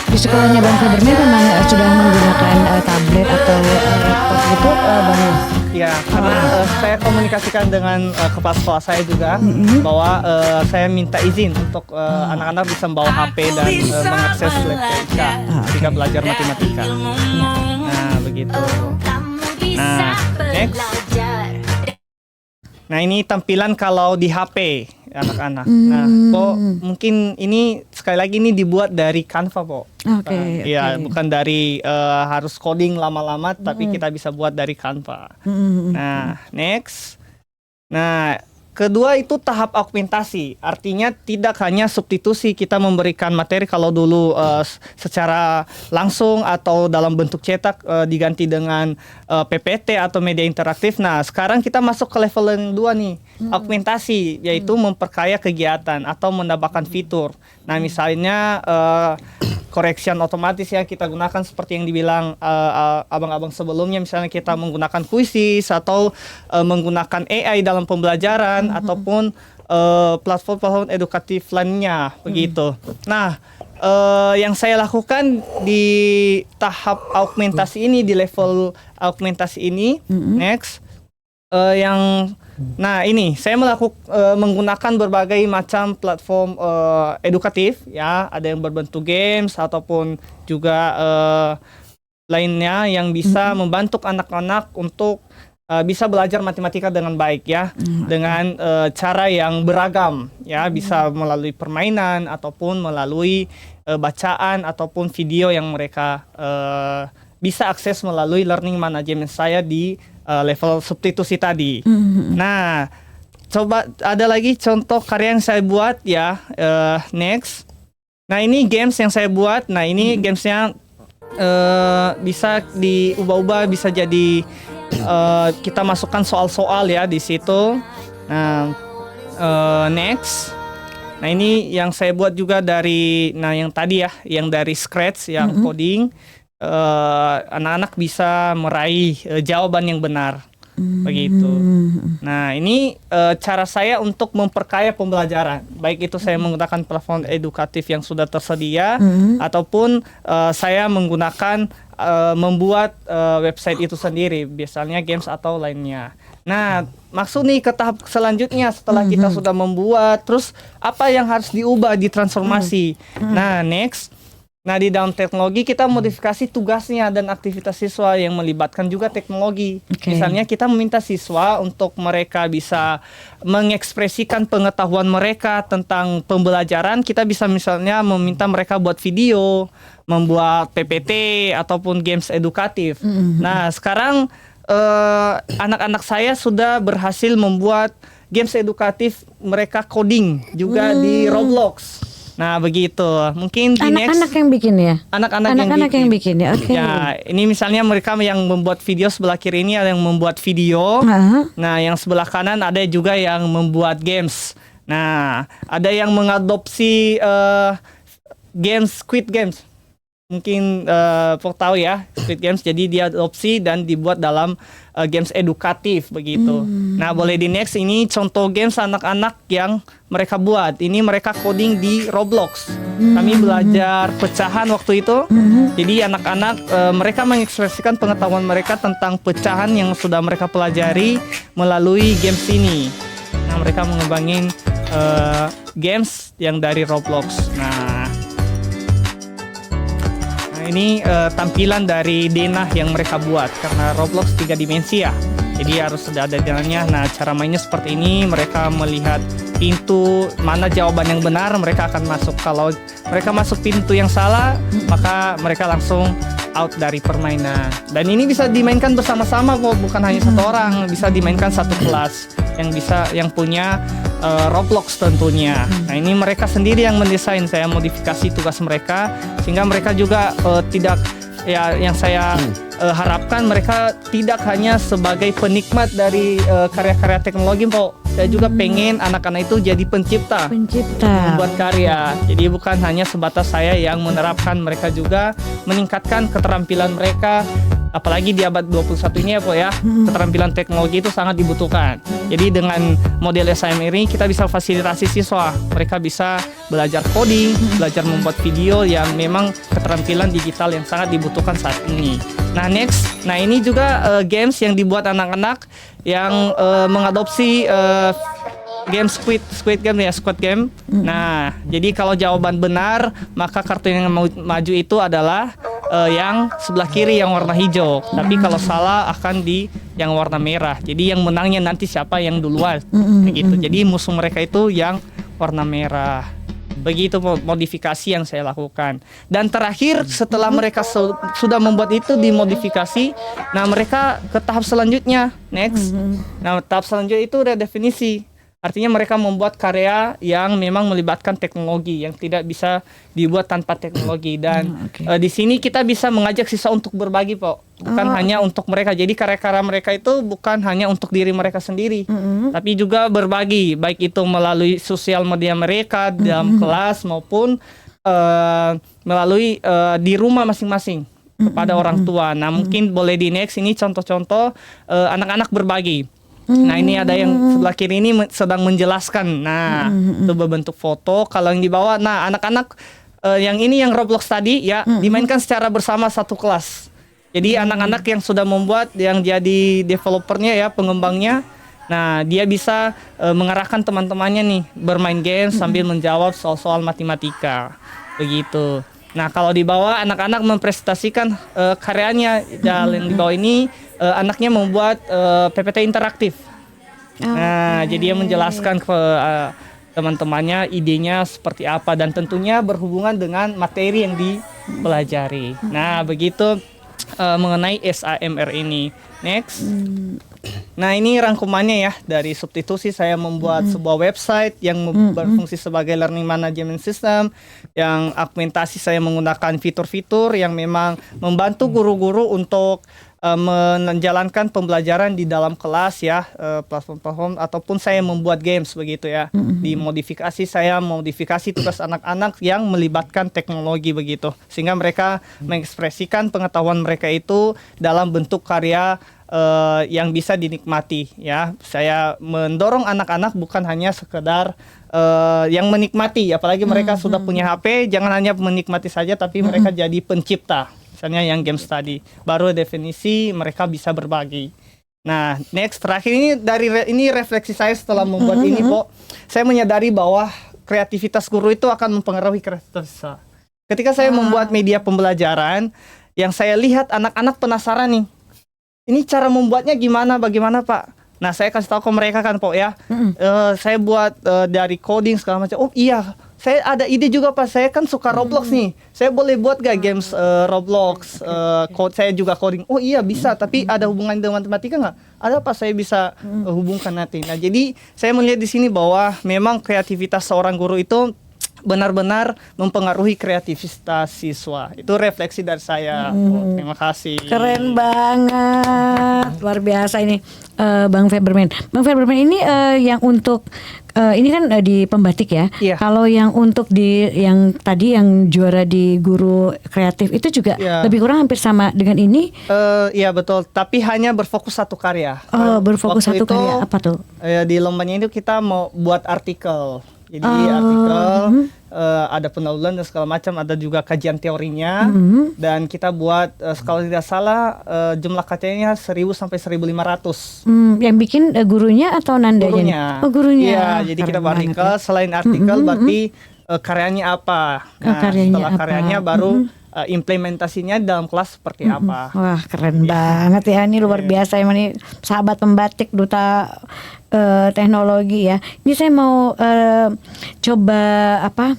Di sekolahnya Bang Sabermi memang sudah menggunakan tablet atau laptop gitu, Bang? Ya, karena saya komunikasikan dengan kepala sekolah saya juga bahwa saya minta izin untuk anak-anak bisa membawa HP dan mengakses laptop ketika belajar matematika. Nah, begitu. Nah, next. Nah, ini tampilan kalau di HP anak-anak. Nah, kok mungkin ini sekali lagi ini dibuat dari Canva, Pak. Oke. Iya, bukan dari harus coding lama-lama, tapi kita bisa buat dari Canva. Nah, next. Nah, kedua itu tahap augmentasi. Artinya tidak hanya substitusi kita memberikan materi kalau dulu secara langsung atau dalam bentuk cetak diganti dengan PPT atau media interaktif. Nah, sekarang kita masuk ke level yang 2 nih. Augmentasi, yaitu memperkaya kegiatan atau menambahkan fitur. Nah, misalnya correction otomatis ya kita gunakan seperti yang dibilang abang-abang sebelumnya, misalnya kita menggunakan quizzes atau menggunakan AI dalam pembelajaran ataupun platform-platform edukatif lainnya begitu. Nah, yang saya lakukan di tahap augmentasi ini, di level augmentasi ini, next, nah ini saya menggunakan berbagai macam platform edukatif ya, ada yang berbentuk games ataupun juga lainnya yang bisa membantu anak-anak untuk bisa belajar matematika dengan baik ya, dengan cara yang beragam ya, bisa melalui permainan ataupun melalui bacaan ataupun video yang mereka bisa akses melalui learning management saya di level substitusi tadi. Nah, coba ada lagi contoh karya yang saya buat ya, next. Nah, ini games yang saya buat. Nah, ini gamesnya bisa diubah-ubah, bisa jadi kita masukkan soal-soal ya di situ. Nah, next. Nah, ini yang saya buat juga dari, nah yang tadi ya, yang dari scratch, yang coding. Anak-anak bisa meraih jawaban yang benar. Begitu. Nah, ini cara saya untuk memperkaya pembelajaran. Baik itu saya menggunakan platform edukatif yang sudah tersedia ataupun saya menggunakan membuat website itu sendiri, biasanya games atau lainnya. Nah, maksud nih ke tahap selanjutnya setelah kita sudah membuat, terus apa yang harus diubah, ditransformasi. Nah, next. Nah, di dalam teknologi kita modifikasi tugasnya dan aktivitas siswa yang melibatkan juga teknologi. Misalnya kita meminta siswa untuk mereka bisa mengekspresikan pengetahuan mereka tentang pembelajaran. Kita bisa misalnya meminta mereka buat video, membuat PPT ataupun games edukatif. Nah, sekarang anak-anak saya sudah berhasil membuat games edukatif mereka coding juga di Roblox. Nah, begitu. Mungkin di Anak-anak next yang bikin ya? anak-anak yang bikin ya, oke. Ya, ini misalnya mereka yang membuat video, sebelah kiri ini ada yang membuat video. Nah, yang sebelah kanan ada juga yang membuat games. Nah, ada yang mengadopsi games, Squid Games. Mungkin tahu ya, Squid Games. Jadi dia adopsi dan dibuat dalam games edukatif begitu. Nah, boleh di next, ini contoh games anak-anak yang mereka buat. Ini mereka coding di Roblox. Kami belajar pecahan waktu itu. Jadi anak-anak mereka mengekspresikan pengetahuan mereka tentang pecahan yang sudah mereka pelajari melalui games ini. Nah, mereka mengembangin games yang dari Roblox. Nah, ini tampilan dari denah yang mereka buat karena Roblox 3 dimensi ya. Jadi harus ada denahnya. Nah, cara mainnya seperti ini. Mereka melihat pintu mana jawaban yang benar, mereka akan masuk. Kalau mereka masuk pintu yang salah, maka mereka langsung out dari permainan. Dan ini bisa dimainkan bersama-sama kok, bukan hanya satu orang. Bisa dimainkan satu kelas yang punya Roblox tentunya. Nah, ini mereka sendiri yang mendesain, saya modifikasi tugas mereka sehingga mereka juga tidak ya, yang saya harapkan mereka tidak hanya sebagai penikmat dari karya-karya teknologi, Pak. Saya juga pengen anak-anak itu jadi pencipta. Membuat karya. Jadi bukan hanya sebatas saya yang menerapkan, mereka juga meningkatkan keterampilan mereka. Apalagi di abad 21 ini ya, Pak ya. Keterampilan teknologi itu sangat dibutuhkan. Jadi dengan model SIM ini kita bisa fasilitasi siswa. Mereka bisa belajar coding, belajar membuat video yang memang keterampilan digital yang sangat dibutuhkan saat ini. Nah, next. Nah, ini juga games yang dibuat anak-anak yang mengadopsi game Squid Game ya, Squid Game. Nah, jadi kalau jawaban benar, maka kartu yang maju itu adalah yang sebelah kiri yang warna hijau. Tapi kalau salah akan di yang warna merah. Jadi yang menangnya nanti siapa yang duluan. Begitu. Jadi musuh mereka itu yang warna merah. Begitu modifikasi yang saya lakukan. Dan terakhir setelah mereka sudah membuat itu dimodifikasi, nah mereka ke tahap selanjutnya, next. Nah, tahap selanjutnya itu redefinisi. Artinya mereka membuat karya yang memang melibatkan teknologi yang tidak bisa dibuat tanpa teknologi. Dan di sini kita bisa mengajak siswa untuk berbagi, Pak. Bukan hanya untuk mereka. Jadi karya-karya mereka itu bukan hanya untuk diri mereka sendiri, tapi juga berbagi, baik itu melalui sosial media mereka dalam kelas maupun melalui di rumah masing-masing kepada orang tua. Nah, mungkin boleh di next, ini contoh-contoh anak-anak berbagi. Nah, ini ada yang sebelah kiri ini sedang menjelaskan. Nah, itu berbentuk foto. Kalau yang di bawah, nah anak-anak yang ini yang Roblox tadi ya dimainkan secara bersama satu kelas. Jadi anak-anak yang sudah membuat, yang jadi developernya ya, pengembangnya. Nah, dia bisa mengarahkan teman-temannya nih bermain game sambil menjawab soal-soal matematika. Begitu. Nah, kalau di bawah anak-anak mempresentasikan karyanya. Yang di bawah ini anaknya membuat PPT interaktif. Nah, jadi dia menjelaskan ke teman-temannya idenya seperti apa dan tentunya berhubungan dengan materi yang dipelajari. Nah, begitu mengenai SAMR ini. Next. Nah, ini rangkumannya ya dari substitusi saya membuat sebuah website yang berfungsi sebagai learning management system, yang argumentasi saya menggunakan fitur-fitur yang memang membantu guru-guru untuk menjalankan pembelajaran di dalam kelas ya, platform-platform ataupun saya membuat games begitu ya. Dimodifikasi, saya modifikasi tugas anak-anak yang melibatkan teknologi begitu, sehingga mereka mengekspresikan pengetahuan mereka itu dalam bentuk karya yang bisa dinikmati ya. Saya mendorong anak-anak bukan hanya sekedar yang menikmati, apalagi mereka sudah punya HP, jangan hanya menikmati saja tapi mereka jadi pencipta. Misalnya yang games tadi, baru definisi mereka bisa berbagi. Nah, next terakhir ini refleksi saya setelah membuat ini, Pok. Saya menyadari bahwa kreativitas guru itu akan mempengaruhi kreativitas saya. Ketika saya membuat media pembelajaran, yang saya lihat anak-anak penasaran nih. Ini cara membuatnya bagaimana Pak? Nah, saya kasih tahu ke mereka kan, Pok ya. Saya buat dari coding segala macam. Oh iya, saya ada ide juga Pak. Saya kan suka Roblox nih. Saya boleh buat gak games Roblox? Saya juga coding. Oh iya bisa, tapi ada hubungan dengan matematika nggak? Ada Pak, saya bisa hubungkan nanti. Nah, jadi saya melihat di sini bahwa memang kreativitas seorang guru itu benar-benar mempengaruhi kreativitas siswa. Itu refleksi dari saya. Terima kasih. Keren banget, luar biasa ini Bang Feberman. Bang Feberman ini yang untuk ini kan di pembatik ya. Iya. Kalau yang untuk di yang tadi yang juara di guru kreatif itu juga lebih kurang hampir sama dengan ini. Iya betul. Tapi hanya berfokus satu karya. Berfokus Waktu satu itu, karya apa tuh? Di lombanya itu kita mau buat artikel. Jadi artikel ada pendahuluan dan segala macam, ada juga kajian teorinya dan kita buat kalau tidak salah jumlah katanya 1.000 sampai 1.500. Yang bikin gurunya atau nandanya? Gurunya. Oh, gurunya. Iya, jadi kita buat artikel, selain artikel berarti karyanya apa. Nah, setelah karyanya baru implementasinya dalam kelas seperti apa. Wah, keren banget ya, ini luar biasa emang nih sahabat pembatik duta teknologi ya. Ini saya mau coba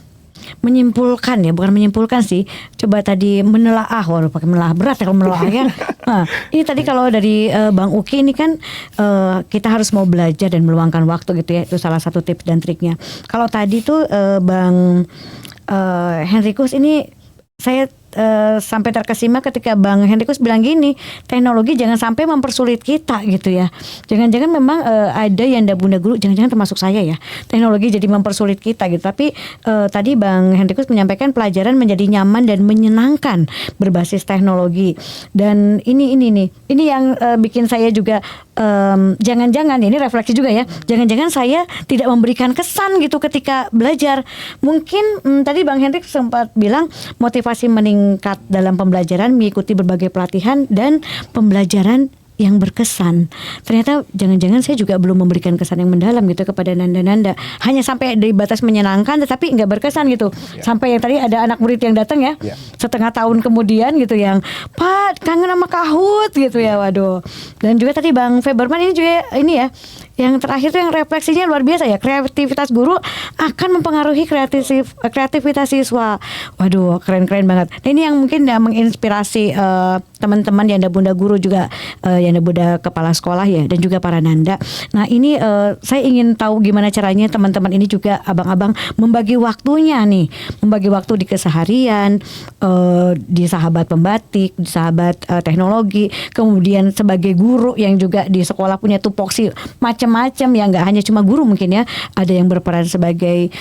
menyimpulkan ya, bukan menyimpulkan sih. Coba tadi menelaah, waduh pakai menelaah berat ya kalau menelaah ya. Nah, ini tadi kalau dari Bang Uki ini kan kita harus mau belajar dan meluangkan waktu gitu ya. Itu salah satu tips dan triknya. Kalau tadi tuh Bang Henrikus ini saya sampai terkesima ketika Bang Henrikus bilang gini, teknologi jangan sampai mempersulit kita gitu ya. Jangan-jangan memang ada yang bunda guru, jangan-jangan termasuk saya ya, teknologi jadi mempersulit kita gitu. Tapi tadi Bang Henrikus menyampaikan pelajaran menjadi nyaman dan menyenangkan berbasis teknologi. Dan ini yang bikin saya juga jangan-jangan ini refleksi juga ya. Jangan-jangan saya tidak memberikan kesan gitu ketika belajar. Mungkin tadi Bang Henrik sempat bilang motivasi meningkat dalam pembelajaran, mengikuti berbagai pelatihan dan pembelajaran yang berkesan. Ternyata jangan-jangan saya juga belum memberikan kesan yang mendalam gitu kepada Nanda-Nanda. Hanya sampai di batas menyenangkan tetapi nggak berkesan gitu. Sampai yang tadi ada anak murid yang datang ya, setengah tahun kemudian gitu yang, Pak kangen sama Kahut gitu ya, waduh. Dan juga tadi Bang Feberman ini juga ini ya, yang terakhir tuh yang refleksinya luar biasa ya, kreativitas guru akan mempengaruhi kreativitas siswa. Waduh, keren-keren banget. Nah, ini yang mungkin menginspirasi teman-teman Yanda Bunda Guru juga, Yanda Bunda Kepala Sekolah ya, dan juga para Nanda. Nah ini saya ingin tahu gimana caranya teman-teman ini juga abang-abang membagi waktunya nih, membagi waktu di keseharian, di sahabat pembatik, di sahabat teknologi, kemudian sebagai guru yang juga di sekolah punya tupoksi macam-macam ya, nggak hanya cuma guru mungkin ya, ada yang berperan sebagai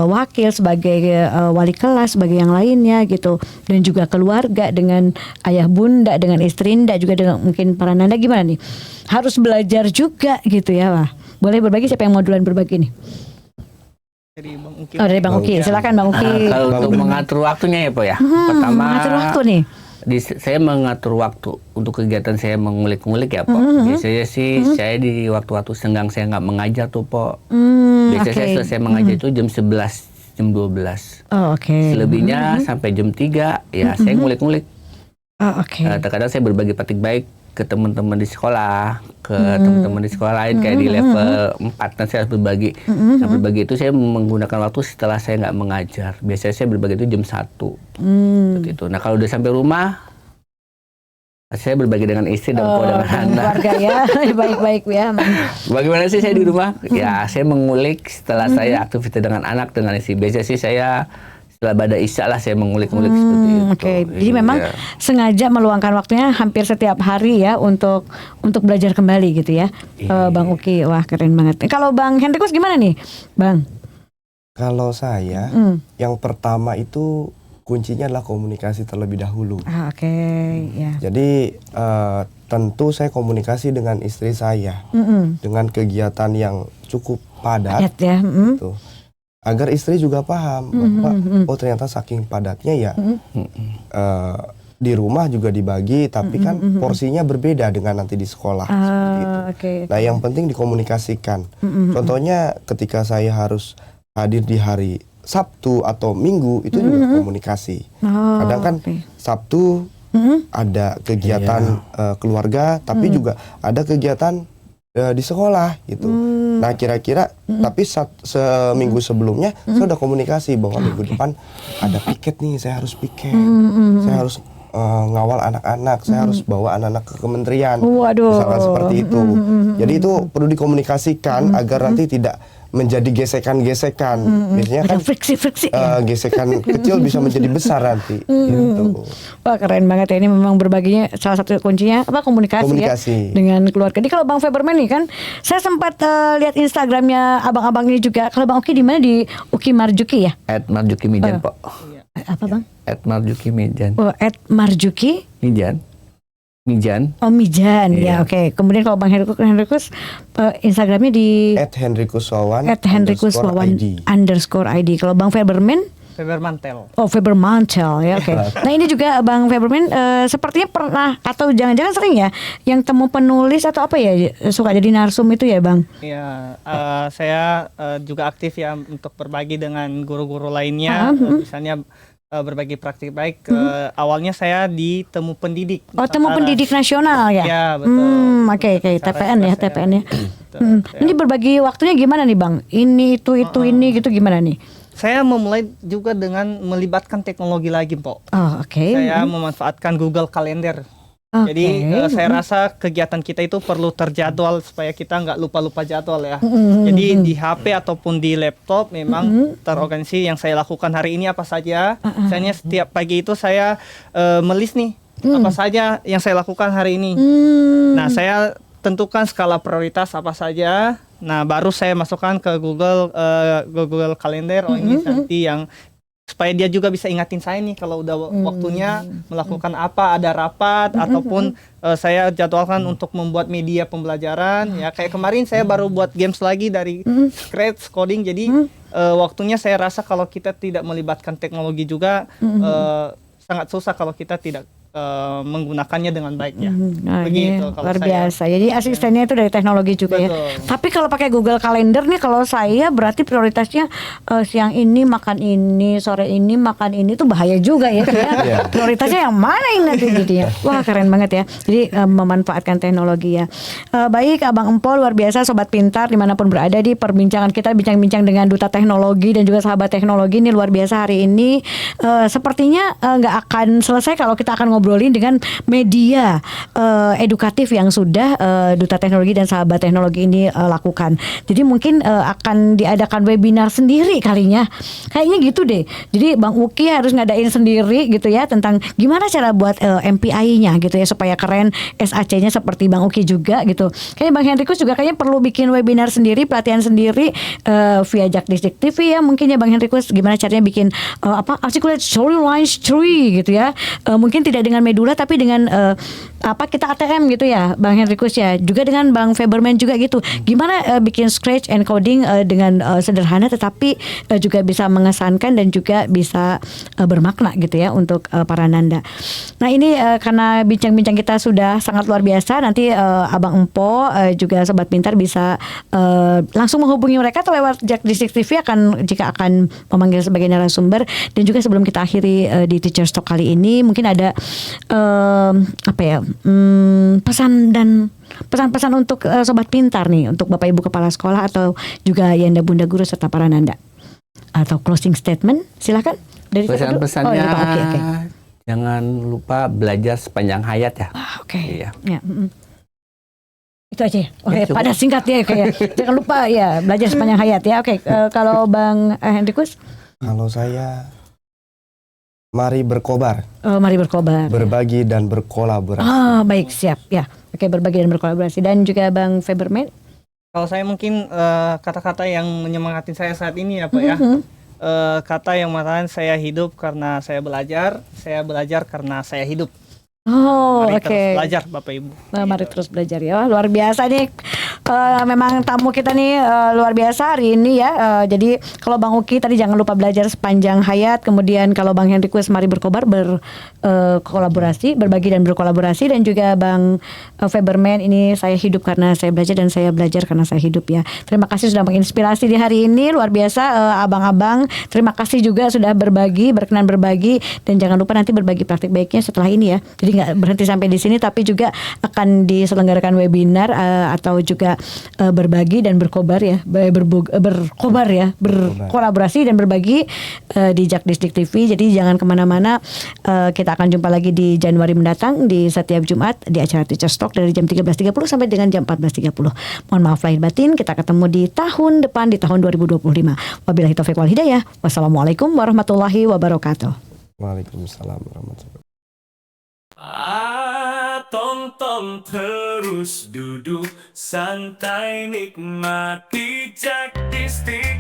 wakil, sebagai wali kelas, sebagai yang lainnya gitu, dan juga keluarga dengan ayah bunda, dengan istri Nda, juga dengan mungkin para Nanda. Gimana nih? Harus belajar juga gitu ya, Wah. Boleh berbagi, siapa yang mau duluan berbagi nih? Dari Bang Uki. Oh, dari Bang Uki. Silakan Bang Uki. Kalau untuk mengatur waktunya ya Pak ya. Pertama, mengatur waktu nih. Saya mengatur waktu untuk kegiatan saya mengulik-ngulik ya Pak. Biasanya sih saya di waktu-waktu senggang saya nggak mengajar tuh Pak. Biasanya saya selesai mengajar itu jam 11, jam 12. Oh, oke. Selebihnya sampai jam 3 ya saya ngulik-ngulik. Oh, oke. Terkadang saya berbagi praktik baik ke teman-teman di sekolah, ke teman-teman di sekolah lain kayak di level 4 kan saya harus berbagi. Nah, berbagi itu saya menggunakan waktu setelah saya nggak mengajar. Biasanya saya berbagi itu jam 1. Seperti itu. Nah, kalau udah sampai rumah saya berbagi dengan istri dan dengan anak. Keluarga ya. Baik-baik ya. Bagaimana sih saya di rumah? Ya, saya mengulik setelah saya aktivitas dengan anak, dengan istri. Biasanya sih saya setelah pada isya lah saya mengulik-ngulik seperti itu. Oke, jadi memang sengaja meluangkan waktunya hampir setiap hari ya untuk belajar kembali gitu ya. Bang Uki, wah keren banget. Kalau Bang Hendrikus gimana nih, Bang? Kalau saya, yang pertama itu kuncinya adalah komunikasi terlebih dahulu. Oke, ya. Jadi tentu saya komunikasi dengan istri saya dengan kegiatan yang cukup padat, ya. gitu. Agar istri juga paham bahwa oh ternyata saking padatnya ya di rumah juga dibagi, tapi kan porsinya berbeda dengan nanti di sekolah. Seperti itu. Nah, yang penting dikomunikasikan. Contohnya ketika saya harus hadir di hari Sabtu atau Minggu itu juga komunikasi. Kadang kan Sabtu ada kegiatan keluarga, tapi juga ada kegiatan di sekolah gitu. Nah, kira-kira tapi seminggu sebelumnya saya udah komunikasi bahwa minggu depan ada piket nih, saya harus piket. Saya harus ngawal anak-anak, saya harus bawa anak-anak ke kementerian. Misalkan seperti itu. Jadi itu perlu dikomunikasikan agar nanti tidak menjadi gesekan-gesekan. Biasanya kan friksi-friksi gesekan kecil bisa menjadi besar nanti. Gitu. Wah, keren banget ya, ini memang berbaginya salah satu kuncinya komunikasi ya dengan keluarga. Jadi kalau Bang Feberman nih kan saya sempat lihat Instagramnya abang-abang ini juga. Kalau Bang Uki di mana, di Uki Marjuki ya? @Marjuki Mijan, Pak. Apa Bang? @Marjuki Mijan. @Marjuki Mijan. Oh, Mijan. Ya, oke. Kemudian kalau Bang Hendrikus Instagramnya di @Hendrikuswawan _ID. Kalau Bang Feberman? Febermantel. Oh, Febermantel ya, oke. Nah, ini juga Bang Feberman sepertinya pernah atau jangan-jangan sering ya yang temu penulis atau apa ya, suka jadi narsum itu ya, Bang? Iya, saya juga aktif ya untuk berbagi dengan guru-guru lainnya, misalnya berbagi praktik baik. Awalnya saya di Temu Pendidik. Oh, Temu Pendidik Nasional ya? Ya, betul. Oke. TPN ya. Ini berbagi waktunya gimana nih, Bang? Ini itu ini gitu gimana nih? Saya memulai juga dengan melibatkan teknologi lagi, Pok. Oh, oke. Saya memanfaatkan Google Calendar. Jadi saya rasa kegiatan kita itu perlu terjadwal supaya kita nggak lupa-lupa jadwal ya. Jadi di HP ataupun di laptop memang terorganisasi yang saya lakukan hari ini apa saja. Misalnya setiap pagi itu saya melis nih apa saja yang saya lakukan hari ini. Nah, saya tentukan skala prioritas apa saja. Nah, baru saya masukkan ke Google Calendar. Oh, ini nanti yang supaya dia juga bisa ingatin saya nih kalau udah waktunya melakukan apa, ada rapat ataupun saya jadwalkan untuk membuat media pembelajaran ya. Kayak kemarin saya baru buat games lagi dari scratch coding. Jadi waktunya saya rasa kalau kita tidak melibatkan teknologi juga sangat susah kalau kita tidak menggunakannya dengan baik ya. Begitu kalau luar saya. biasa. Jadi asistennya itu dari teknologi juga. Betul. Ya. Tapi kalau pakai Google Calendar nih, kalau saya berarti prioritasnya siang ini makan ini, sore ini makan ini, tuh bahaya juga ya. Prioritasnya yang mana ini nanti gitu ya. Wah, keren banget ya. Jadi memanfaatkan teknologi ya. Baik Abang Empo, luar biasa Sobat Pintar dimanapun berada, di perbincangan kita bincang-bincang dengan Duta Teknologi dan juga sahabat teknologi ini luar biasa hari ini. Sepertinya nggak akan selesai kalau kita akan ngobrolin dengan media edukatif yang sudah Duta Teknologi dan sahabat teknologi ini lakukan. Jadi mungkin akan diadakan webinar sendiri kalinya. Kayaknya gitu deh. Jadi Bang Uki harus ngadain sendiri gitu ya tentang gimana cara buat MPI-nya gitu ya supaya keren, SAC-nya seperti Bang Uki juga gitu. Kayaknya Bang Hendrikus juga kayaknya perlu bikin webinar sendiri, pelatihan sendiri via Jakdisdik TV ya. Mungkin ya Bang Hendrikus gimana caranya bikin articulate storyline story gitu ya. Mungkin tidak dengan Medula tapi dengan kita ATM gitu ya Bang Hendrikus ya, juga dengan Bang Feberman juga gitu. Gimana bikin scratch and coding dengan sederhana tetapi juga bisa mengesankan dan juga bisa bermakna gitu ya untuk para nanda. Nah, ini karena bincang-bincang kita sudah sangat luar biasa, nanti Abang Empo juga Sobat Pintar bisa langsung menghubungi mereka atau lewat Jakdisdik TV jika akan memanggil sebagai narasumber. Dan juga sebelum kita akhiri di Teacher Talk kali ini, mungkin ada apa ya pesan dan pesan-pesan untuk sobat pintar nih, untuk Bapak Ibu kepala sekolah atau juga Yanda Bunda guru serta para nanda, atau closing statement, silakan dari Pesan-pesannya Oke. jangan lupa belajar sepanjang hayat ya. Oke. Iya. Ya, itu aja ya. Oke, Ya, cukup. pada singkat ya kayak. Jangan lupa ya belajar sepanjang hayat ya. Oke, kalau Bang Hendrikus, Kalau saya, mari berkobar, mari berkobar. berbagi dan berkolaborasi. Baik, siap ya. Oke, berbagi dan berkolaborasi. Dan juga Bang Feberman. Kalau saya mungkin kata-kata yang menyemangati saya saat ini ya Pak ya. Kata yang mengatakan saya hidup karena saya belajar karena saya hidup. Mari terus belajar Bapak Ibu. Mari terus belajar ya. Luar biasa nih. Memang tamu kita nih luar biasa hari ini ya. Jadi kalau Bang Uki tadi jangan lupa belajar sepanjang hayat. Kemudian kalau Bang Hendrikus mari berkobar, berkolaborasi, berbagi dan berkolaborasi. Dan juga Bang Feberman ini saya hidup karena saya belajar dan saya belajar karena saya hidup ya. Terima kasih sudah menginspirasi di hari ini. Luar biasa abang-abang. Terima kasih juga sudah berbagi, berkenan berbagi. Dan jangan lupa nanti berbagi praktik baiknya setelah ini ya. Jadi nggak berhenti sampai di sini, tapi juga akan diselenggarakan webinar atau juga berbagi dan berkobar ya, berkobar ya, berkolaborasi dan berbagi di Jakdisdik TV. Jadi jangan kemana-mana, kita akan jumpa lagi di Januari mendatang di setiap Jumat di acara Teachers Talk dari jam 13.30 sampai dengan jam 14.30. Mohon maaf lahir batin, kita ketemu di tahun depan di tahun 2025. Wabillahi taufiq wal hidayah. Wassalamualaikum warahmatullahi wabarakatuh. Waalaikumsalam warahmatullahi wabarakatuh. Tonton terus duduk santai nikmati Jakdistik.